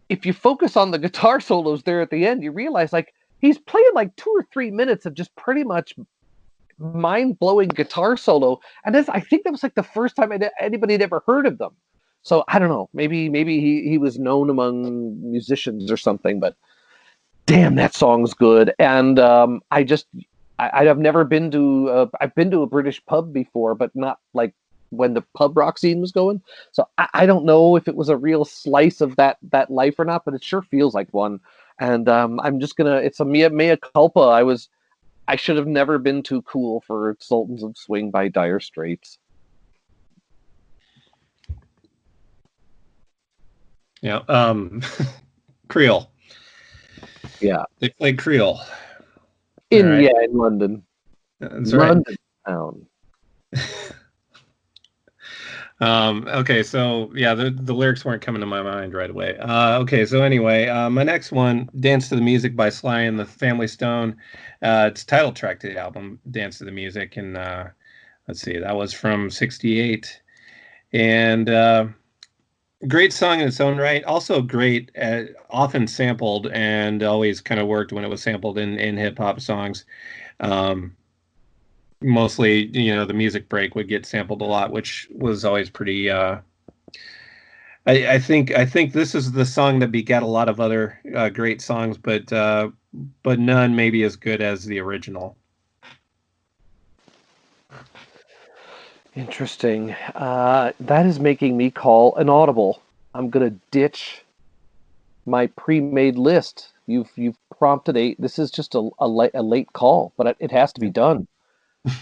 if you focus on the guitar solos there at the end, you realize like he's playing like 2 or 3 minutes of just pretty much mind-blowing guitar solo, and I think that was like the first time anybody had ever heard of them. So I don't know, maybe he was known among musicians or something, but damn, that song's good. And I've never been to I've been to a British pub before, but not like when the pub rock scene was going. So I don't know if it was a real slice of that life or not, but it sure feels like one. And I'm just gonna, it's a mea culpa. I should have never been too cool for Sultans of Swing by Dire Straits. Yeah. Creole. Yeah. They played Creole. In London. That's London town. Okay, so yeah, the lyrics weren't coming to my mind right away. Okay, so anyway, my next one, Dance to the Music by Sly and the Family Stone. It's title track to the album, Dance to the Music, and let's see, that was from '68. And great song in its own right. Also great, often sampled, and always kind of worked when it was sampled in hip-hop songs. Mostly, the music break would get sampled a lot, which was always pretty. I think this is the song that begat a lot of other great songs, but none maybe as good as the original. Interesting. That is making me call an audible. I'm gonna ditch my pre-made list. You've prompted this is just a late call, but it has to be done.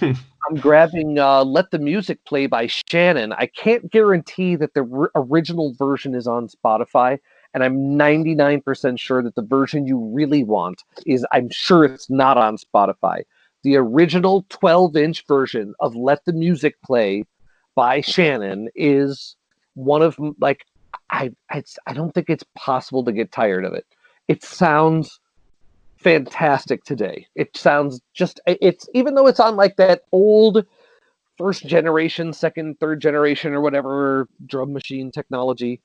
I'm grabbing Let the Music Play by Shannon. I can't guarantee that the original version is on Spotify, and I'm 99% sure that the version you really want I'm sure it's not on Spotify. The original 12-inch version of Let the Music Play by Shannon is one of, like, I don't think it's possible to get tired of it. It sounds fantastic today. It sounds it's even though it's on like that old first generation, second, third generation or whatever drum machine technology,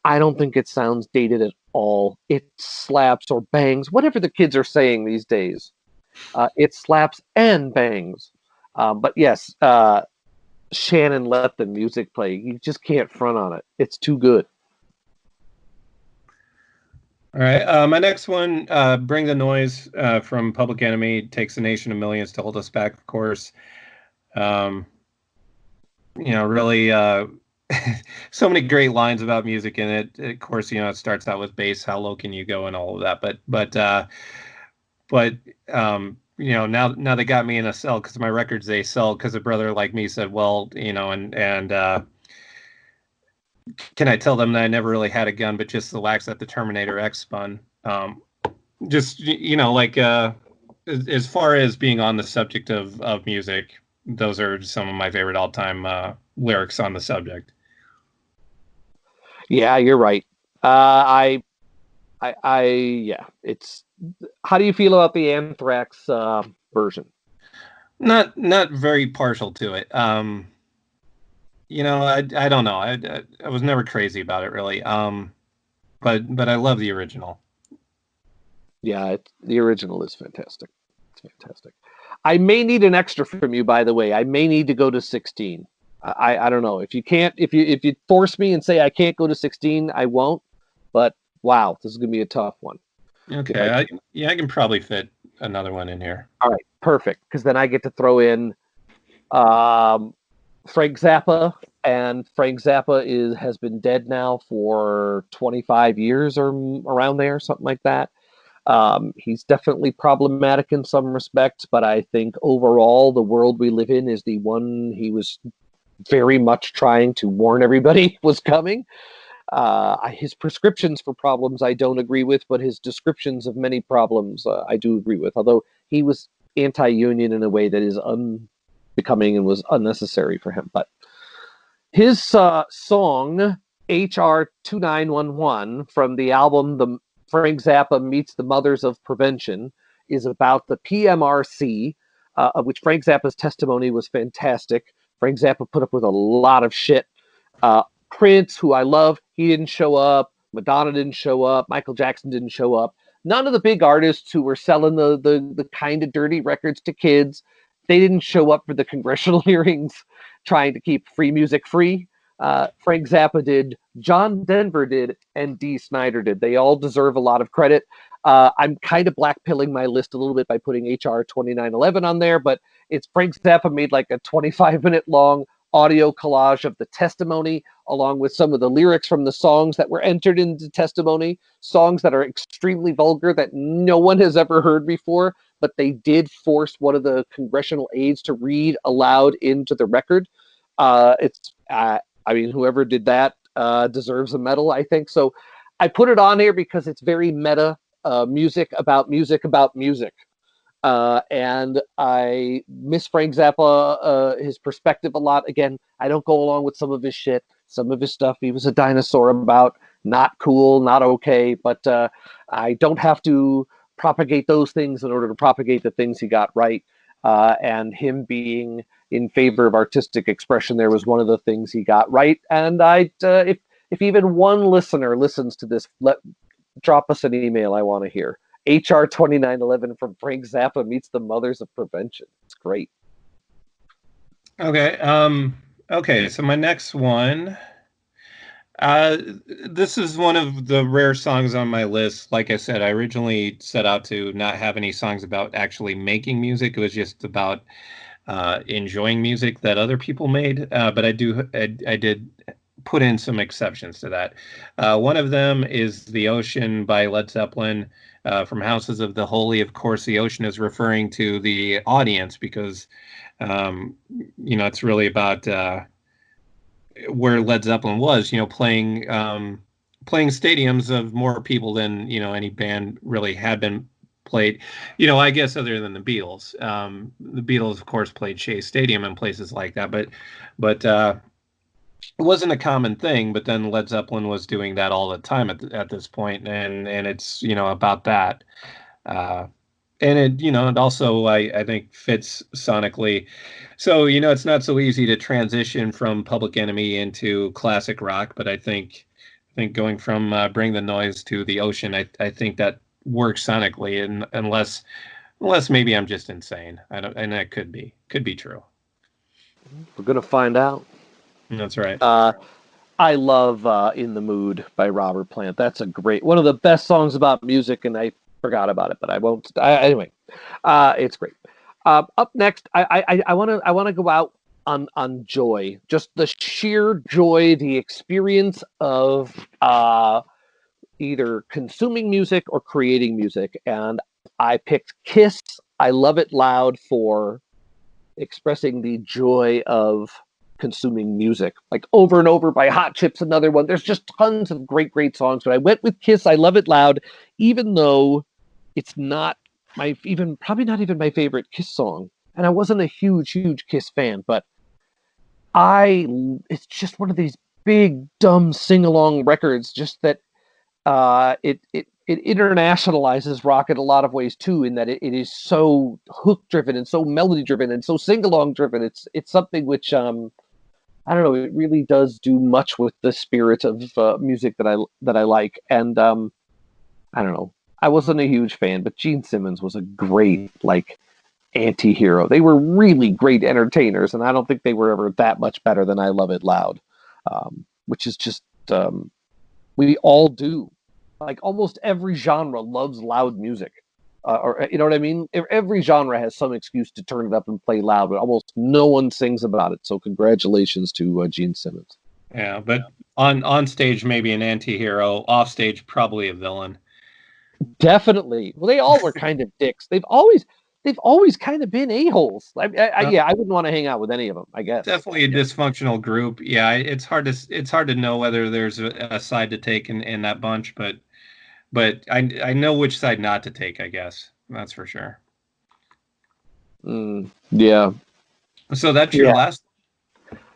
I don't think it sounds dated at all. It slaps or bangs, whatever the kids are saying these days. It slaps and bangs. But yes, Shannon, Let the Music Play. You just can't front on it. It's too good. All right, my next one, Bring the Noise from Public Enemy, Takes a Nation of Millions to Hold Us Back, of course. Really so many great lines about music in it. Of course, it starts out with bass, how low can you go, and all of that. But now they got me in a cell because my records they sell because a brother like me said, well, and can I tell them that I never really had a gun, but just the wax that the Terminator X spun? As far as being on the subject of music, those are some of my favorite all-time lyrics on the subject. Yeah, you're right. It's. How do you feel about the Anthrax version? Not very partial to it. I don't know. I was never crazy about it, really. But I love the original. Yeah, the original is fantastic. It's fantastic. I may need an extra from you, by the way. I may need to go to 16. I don't know. If you can't, if you force me and say I can't go to 16, I won't. But wow, this is gonna be a tough one. Okay, I can probably fit another one in here. All right, perfect. Because then I get to throw in Frank Zappa, and Frank Zappa has been dead now for 25 years or around there, something like that. He's definitely problematic in some respects, but I think overall the world we live in is the one he was very much trying to warn everybody was coming. His prescriptions for problems I don't agree with, but his descriptions of many problems I do agree with, although he was anti-union in a way that is unbecoming and was unnecessary for him. But his song, HR 2911, from the album The Frank Zappa Meets the Mothers of Prevention, is about the PMRC, of which Frank Zappa's testimony was fantastic. Frank Zappa put up with a lot of shit. Prince, who I love, he didn't show up. Madonna didn't show up. Michael Jackson didn't show up. None of the big artists who were selling the kind of dirty records to kids, they didn't show up for the congressional hearings trying to keep free music free. Frank Zappa did, John Denver did, and Dee Snider did. They all deserve a lot of credit. I'm kind of blackpilling my list a little bit by putting HR 2911 on there, but it's Frank Zappa made like a 25-minute long audio collage of the testimony, along with some of the lyrics from the songs that were entered into testimony, songs that are extremely vulgar that no one has ever heard before, but they did force one of the congressional aides to read aloud into the record. I mean, whoever did that deserves a medal, I think. So I put it on here because it's very meta music about music about music. And I miss Frank Zappa, his perspective a lot. Again, I don't go along with some of his shit, some of his stuff. He was a dinosaur about, not cool, not okay, but I don't have to propagate those things in order to propagate the things he got right. And him being in favor of artistic expression there was one of the things he got right. And if even one listener listens to this, drop us an email. I want to hear. HR 2911 from Frank Zappa Meets the Mothers of Prevention. It's great. Okay. Okay. So my next one. This is one of the rare songs on my list. Like I said, I originally set out to not have any songs about actually making music. It was just about enjoying music that other people made. But I did put in some exceptions to that. One of them is The Ocean by Led Zeppelin. From Houses of the Holy. Of course, the ocean is referring to the audience because, it's really about where Led Zeppelin was, playing stadiums of more people than, any band really had been played, I guess other than the Beatles. The Beatles, of course, played Shea Stadium and places like that, but it wasn't a common thing, but then Led Zeppelin was doing that all the time at this point, and it's about that, and it also I think fits sonically. So it's not so easy to transition from Public Enemy into classic rock, but I think going from Bring the Noise to The Ocean, I think that works sonically, and unless maybe I'm just insane, and that could be true. We're gonna find out. That's right. I love In the Mood by Robert Plant. That's one of the best songs about music, and I forgot about it, but I won't. Anyway, it's great. Up next, I want to go out on joy, just the sheer joy, the experience of either consuming music or creating music, and I picked Kiss. I Love It Loud for expressing the joy of consuming music, like Over and Over by Hot Chips, another one. There's just tons of great songs, but I went with Kiss, I Love It Loud, even though it's not probably not even my favorite Kiss song, and I wasn't a huge Kiss fan, but it's just one of these big dumb sing-along records, just that it internationalizes rock in a lot of ways too, in that it is so hook driven and so melody driven and so sing-along driven. It's something which I don't know. It really does do much with the spirit of music that I like, and I don't know. I wasn't a huge fan, but Gene Simmons was a great anti-hero. They were really great entertainers, and I don't think they were ever that much better than I Love It Loud, which is just we all do. Like almost every genre loves loud music. or you know what I mean? Every genre has some excuse to turn it up and play loud, but almost no one sings about it. So congratulations to Gene Simmons. Yeah, but on stage maybe an anti-hero, off stage probably a villain. Definitely. Well, they all were kind of dicks. They've always kind of been a-holes. Yeah, I wouldn't want to hang out with any of them, I guess. Definitely a dysfunctional group. Yeah, it's hard to know whether there's a side to take in that bunch, but I know which side not to take, I guess. That's for sure. Yeah. So that's your last?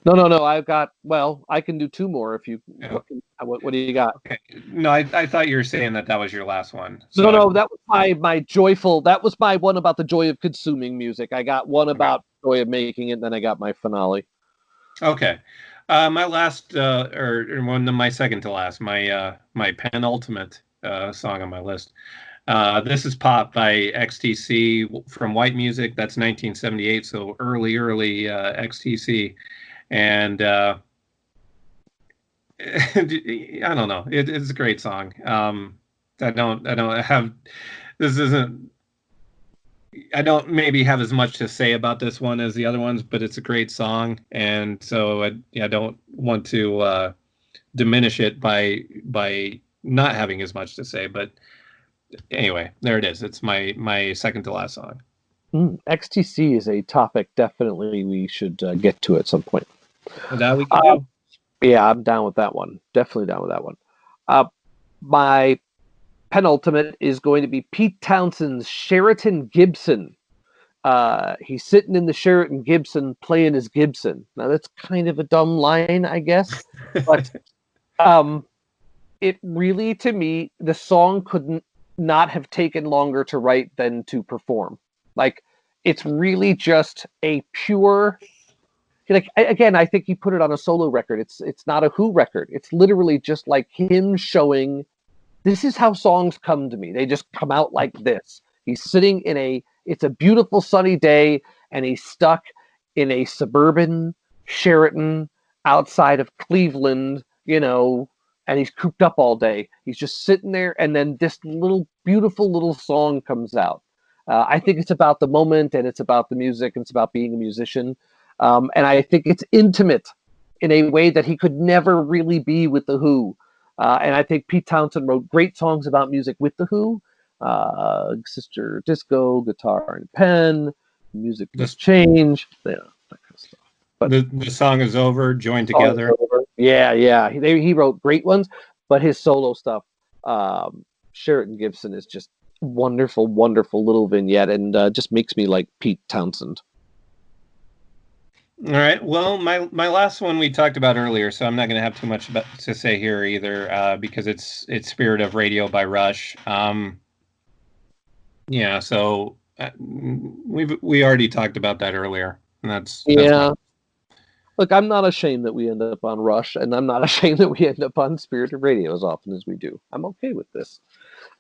No. I've got. Well, I can do two more if you. Yeah. What do you got? Okay. No, I thought you were saying that was your last one. So no, that was my joyful. That was my one about the joy of consuming music. I got one about joy of making it, and then I got my finale. Okay. My last, my second to last, my penultimate song on my list. This is Pop by XTC from White Music. That's 1978, so early XTC. And I don't know. It's a great song. I don't maybe have as much to say about this one as the other ones, but it's a great song, and so I don't want to diminish it by not having as much to say. But anyway, there it is. It's my second to last song. XTC is a topic definitely we should get to at some point. That we can do. Yeah, I'm down with that one. Definitely down with that one. My penultimate is going to be Pete Townshend's Sheraton Gibson. He's sitting in the Sheraton Gibson playing his Gibson. Now that's kind of a dumb line, I guess, but it really, to me, the song couldn't not have taken longer to write than to perform. Like, it's really just a pure. Like, again, I think he put it on a solo record. It's not a Who record. It's literally just like him showing, this is how songs come to me. They just come out like this. He's sitting it's a beautiful sunny day, and he's stuck in a suburban Sheraton outside of Cleveland, and he's cooped up all day. He's just sitting there, and then this little beautiful little song comes out. I think it's about the moment, and it's about the music, and it's about being a musician. And I think it's intimate in a way that he could never really be with the Who. And I think Pete Townshend wrote great songs about music with the Who. Sister Disco, Guitar and Pen, Music Must Change, that kind of stuff. But the song is over, joined together. Yeah. He wrote great ones, but his solo stuff, Sheraton Gibson, is just wonderful little vignette, and just makes me like Pete Townshend. All right. Well, my last one we talked about earlier, so I'm not going to have too much to say here either, because it's Spirit of Radio by Rush. Yeah. So we already talked about that earlier, and that's Look, I'm not ashamed that we end up on Rush, and I'm not ashamed that we end up on Spirit of Radio as often as we do. I'm okay with this.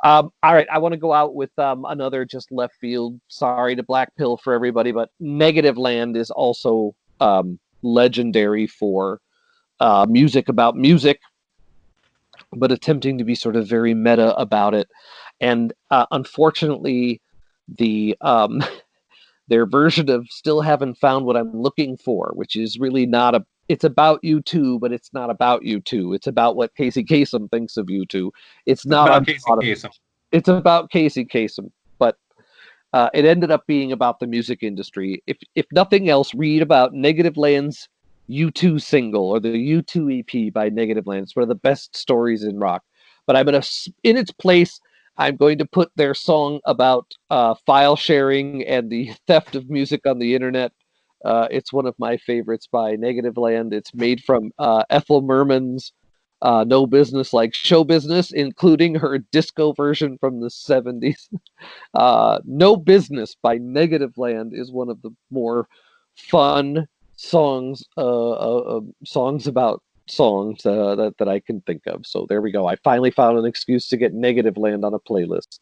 All right, I want to go out with another just left field. Sorry to Black Pill for everybody, but Negativland is also legendary for music about music, but attempting to be sort of very meta about it. And unfortunately, their version of Still Haven't Found What I'm Looking For, which is really not it's about U2, but it's not about U2. It's about what Casey Kasem thinks of U2. It's not about Casey Kasem. It's about Casey Kasem, but it ended up being about the music industry. If nothing else, read about Negativland's U2 single or the U2 EP by Negativland. It's one of the best stories in rock. But in its place, I'm going to put their song about file sharing and the theft of music on the internet. It's one of my favorites by Negativland. It's made from Ethel Merman's No Business Like Show Business, including her disco version from the 70s. No Business by Negativland is one of the more fun songs about songs that I can think of. So there we go. I finally found an excuse to get Negativland on a playlist.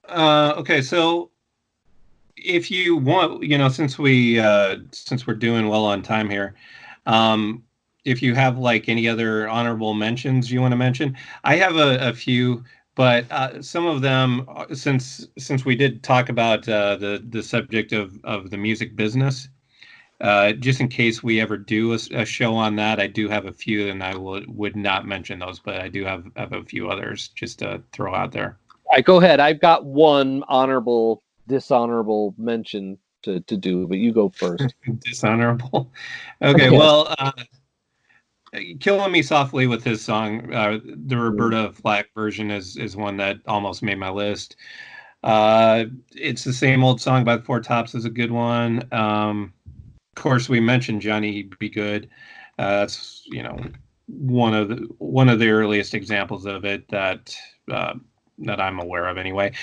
Okay, so if you want, since we're doing well on time here, if you have like any other honorable mentions you want to mention, I have a few But some of them, since we did talk about the subject of the music business, just in case we ever do a show on that, I do have a few, and I would not mention those, but I do have a few others just to throw out there. All right, go ahead. I've got one honorable, dishonorable mention to do, but you go first. Dishonorable. Okay, well, Killing Me Softly with his song, the Roberta Flack version is one that almost made my list. It's the Same Old Song by the Four Tops is a good one. Of course, we mentioned Johnny Be Good. That's one of the earliest examples of it that I'm aware of anyway.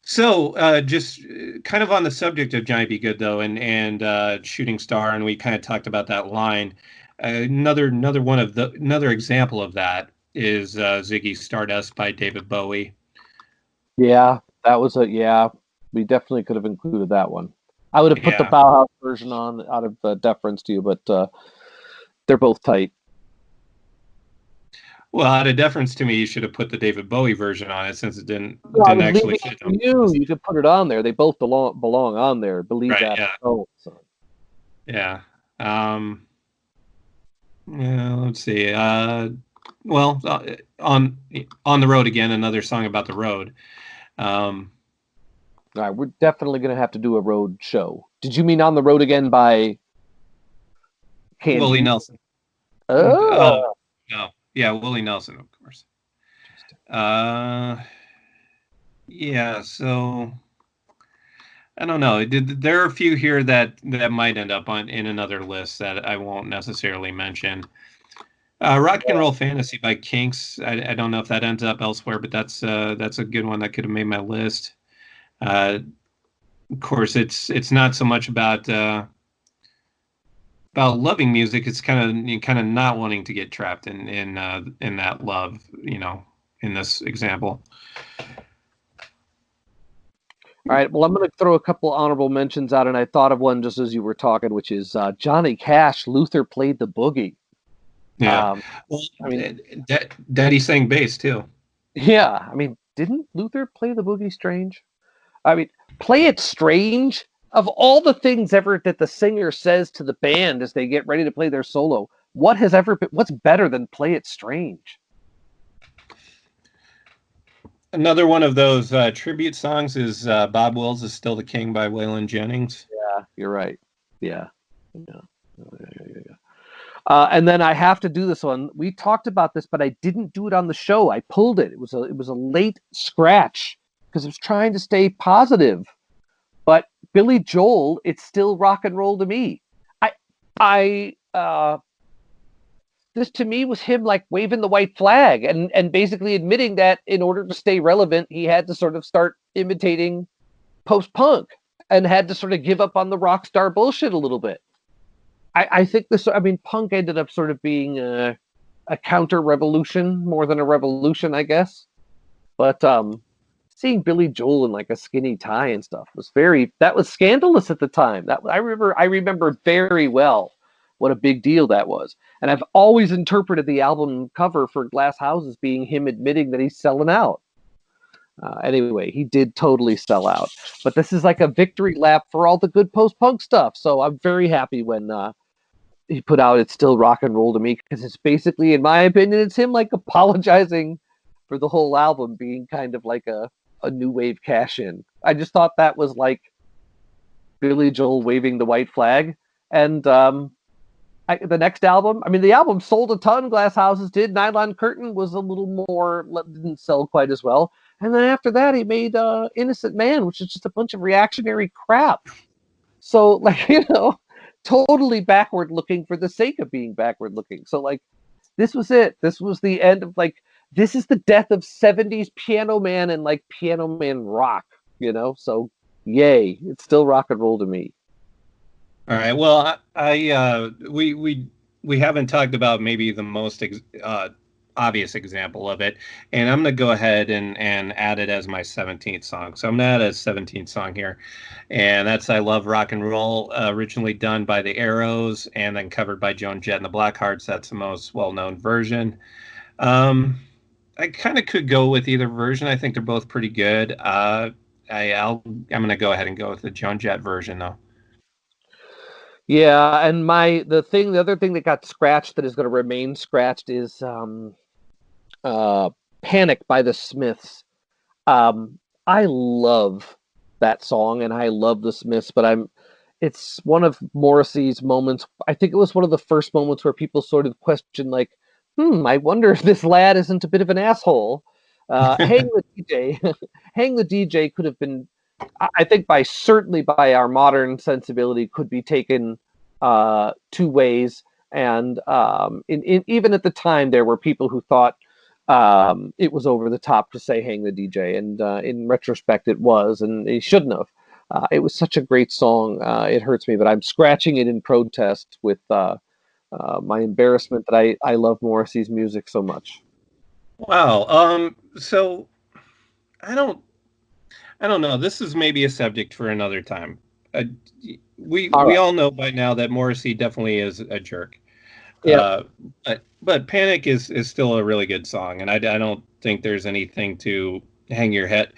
So just kind of on the subject of Johnny Be Good, though, and Shooting Star, and we kind of talked about that line. Another example of that is Ziggy Stardust by David Bowie. Yeah, that was we definitely could have included that one. I would have put the Bauhaus version on out of deference to you, but they're both tight. Well, out of deference to me, you should have put the David Bowie version on it since it didn't actually fit on. You could put it on there. They both belong on there. Believe right, that. Yeah. Oh, so. Yeah. Let's see. Well, on the Road Again, another song about the road. All right, we're definitely going to have to do a road show. Did you mean On the Road Again by Willie Nelson? Oh, no. Yeah, Willie Nelson, of course. Yeah, so I don't know. There are a few here that might end up in another list that I won't necessarily mention. Rock and Roll Fantasy by Kinks. I don't know if that ends up elsewhere, but that's a good one that could have made my list. Of course, it's not so much about loving music. It's kind of not wanting to get trapped in that love, in this example. All right, well, I'm going to throw a couple honorable mentions out, and I thought of one just as you were talking, which is Johnny Cash. Luther Played the Boogie. Yeah, Daddy sang bass too. Yeah, I mean, didn't Luther play the boogie strange? I mean, Play It Strange. Of all the things ever that the singer says to the band as they get ready to play their solo, what's better than Play It Strange? Another one of those tribute songs is Bob Wills is Still the King by Waylon Jennings. Yeah, you're right. Yeah. And then I have to do this one. We talked about this, but I didn't do it on the show. I pulled it. It was a late scratch because I was trying to stay positive. But Billy Joel, It's Still Rock and Roll to Me. This to me was him like waving the white flag and basically admitting that in order to stay relevant, he had to sort of start imitating post-punk and had to sort of give up on the rock star bullshit a little bit. I think punk ended up sort of being a counter-revolution more than a revolution, I guess. But seeing Billy Joel in like a skinny tie and stuff was scandalous at the time. I remember very well what a big deal that was. And I've always interpreted the album cover for Glass House as being him admitting that he's selling out. Anyway, he did totally sell out. But this is like a victory lap for all the good post-punk stuff. So I'm very happy when he put out It's Still Rock and Roll to Me, because it's basically, in my opinion, it's him like apologizing for the whole album being kind of like a new wave cash-in. I just thought that was like Billy Joel waving the white flag. And the next album, the album sold a ton, Glass Houses did. Nylon Curtain was a little more, didn't sell quite as well. And then after that, he made Innocent Man, which is just a bunch of reactionary crap. So, totally backward looking for the sake of being backward looking. So, this was it. This was the end of, this is the death of 70s Piano Man and, Piano Man rock, So, yay. It's still rock and roll to me. All right. Well, we haven't talked about maybe the most obvious example of it, and I'm going to go ahead and add it as my 17th song. So I'm going to add a 17th song here, and that's I Love Rock and Roll, originally done by the Arrows and then covered by Joan Jett and the Blackhearts. That's the most well-known version. kind of could go with either version. I think they're both pretty good. I'm going to go ahead and go with the Joan Jett version though. Yeah, and the other thing that got scratched that is going to remain scratched is Panic by the Smiths. I love that song and I love the Smiths, but it's one of Morrissey's moments. I think it was one of the first moments where people sort of questioned, like, I wonder if this lad isn't a bit of an asshole. Hang the DJ. Hang the DJ could have been, I think, certainly by our modern sensibility, could be taken two ways. And even at the time, there were people who thought it was over the top to say "Hang the DJ," and in retrospect, it was, and he shouldn't have. It was such a great song. It hurts me, but I'm scratching it in protest with my embarrassment that I love Morrissey's music so much. Wow. So I don't know. This is maybe a subject for another time. We all know by now that Morrissey definitely is a jerk. Yeah. But Panic is still a really good song, and I don't think there's anything to hang your head,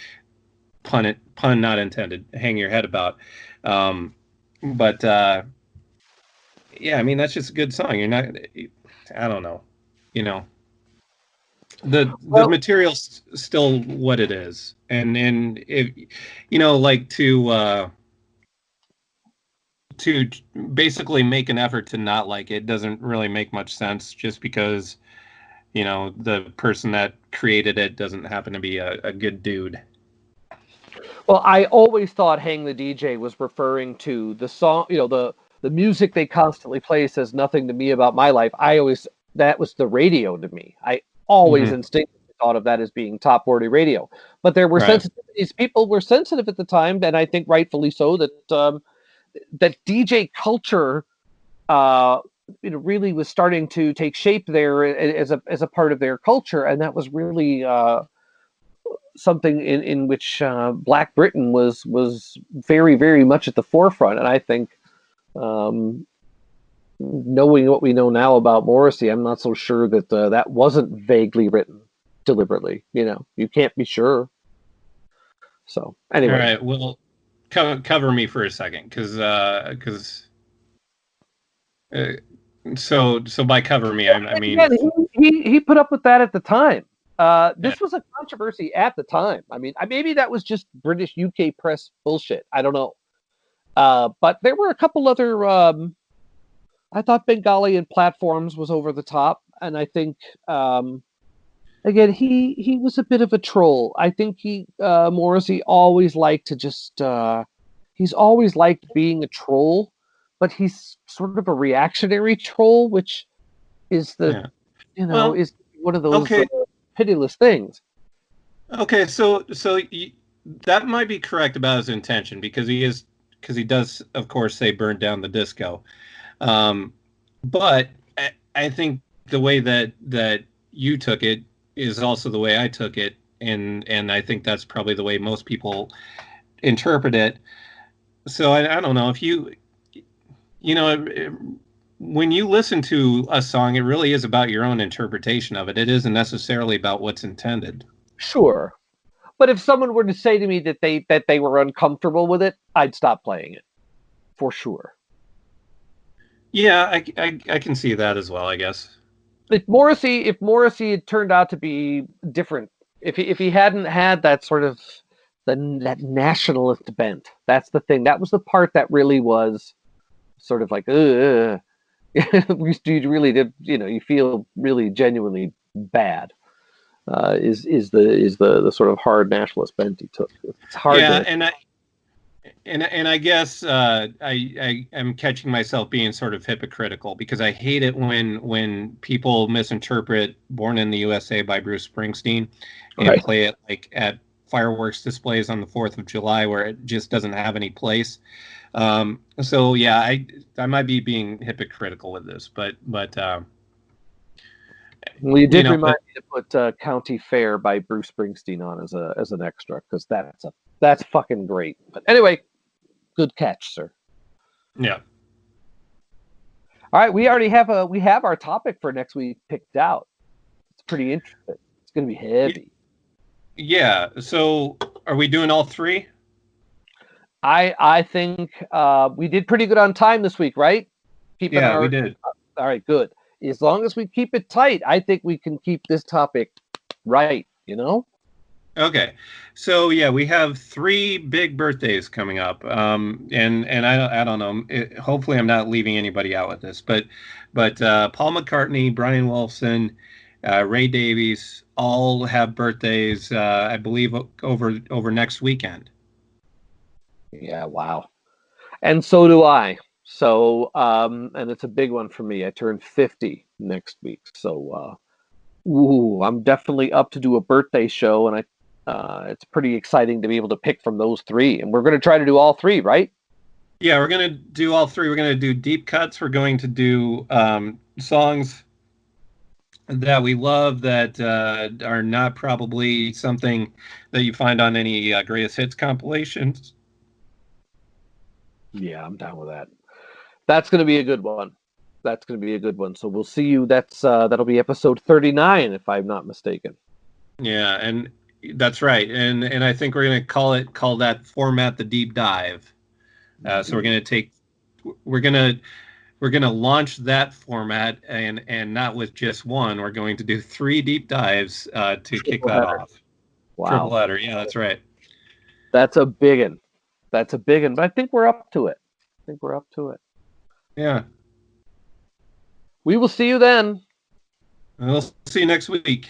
pun not intended, hang your head about. But yeah, I mean, that's just a good song. You're not, I don't know, the material's still what it is, and if like to basically make an effort to not like it doesn't really make much sense, just because the person that created it doesn't happen to be a good dude. Well, I always thought "Hang the DJ" was referring to the song, the music they constantly play says nothing to me about my life. That was the radio to me. I always instinctively thought of that as being top 40 radio. But there were sensitivities. People were sensitive at the time, and I think rightfully so, that DJ culture, really was starting to take shape there as a part of their culture, and that was really something in which Black Britain was very, very much at the forefront. And I think, knowing what we know now about Morrissey, I'm not so sure that that wasn't vaguely written deliberately. You can't be sure. So anyway, all right. Well, cover me for a second, because so by cover me, I mean, he put up with that at the time. This was a controversy at the time. I mean, maybe that was just British UK press bullshit. I don't know. But there were a couple other. I thought Bengali and Platforms was over the top, and I think again he was a bit of a troll. I think Morrissey always liked to just he's always liked being a troll, but he's sort of a reactionary troll, which is is one of those pitiless things. Okay, so that might be correct about his intention, because he does, of course, say "burn down the disco," but I think the way that you took it is also the way I took it, and I think that's probably the way most people interpret it. So I don't know if when you listen to a song, it really is about your own interpretation of it. It isn't necessarily about what's intended. Sure. But if someone were to say to me that they were uncomfortable with it, I'd stop playing it, for sure. Yeah, I can see that as well, I guess. If Morrissey had turned out to be different, if he hadn't had that sort of that nationalist bent, that's the thing. That was the part that really was sort of like, you really did, you feel really genuinely bad. Is the sort of hard nationalist bent he took. It's hard. Yeah, and I guess I am catching myself being sort of hypocritical, because I hate it when people misinterpret "Born in the USA" by Bruce Springsteen and play it like at fireworks displays on the 4th of July, where it just doesn't have any place. So yeah, I might be being hypocritical with this, but. Well, you did remind me to put "County Fair" by Bruce Springsteen on as an extra, because that's fucking great. But anyway, good catch, sir. Yeah. All right, we already have our topic for next week picked out. It's pretty interesting. It's going to be heavy. Yeah. So are we doing all three? I think we did pretty good on time this week, right? We did. All right, good. As long as we keep it tight, I think we can keep this topic right, you know? Okay. So yeah, we have 3 big birthdays coming up. And I don't know. Hopefully I'm not leaving anybody out with this, but Paul McCartney, Brian Wilson, Ray Davies all have birthdays, I believe over next weekend. Yeah, wow. And so do I. So, and it's a big one for me. I turn 50 next week. So, I'm definitely up to do a birthday show, and it's pretty exciting to be able to pick from those 3. And we're going to try to do all 3, right? Yeah, we're going to do all 3. We're going to do deep cuts. We're going to do songs that we love that are not probably something that you find on any greatest hits compilations. Yeah, I'm down with that. That's going to be a good one. So we'll see you. That'll be episode 39, if I'm not mistaken. Yeah, and that's right. And I think we're going to call that format the deep dive. So we're going to launch that format, and not with just one. We're going to do 3 deep dives to kick that off. Wow. Triple header. Yeah, that's right. That's a big one. But I think we're up to it. Yeah. We will see you then. We'll see you next week.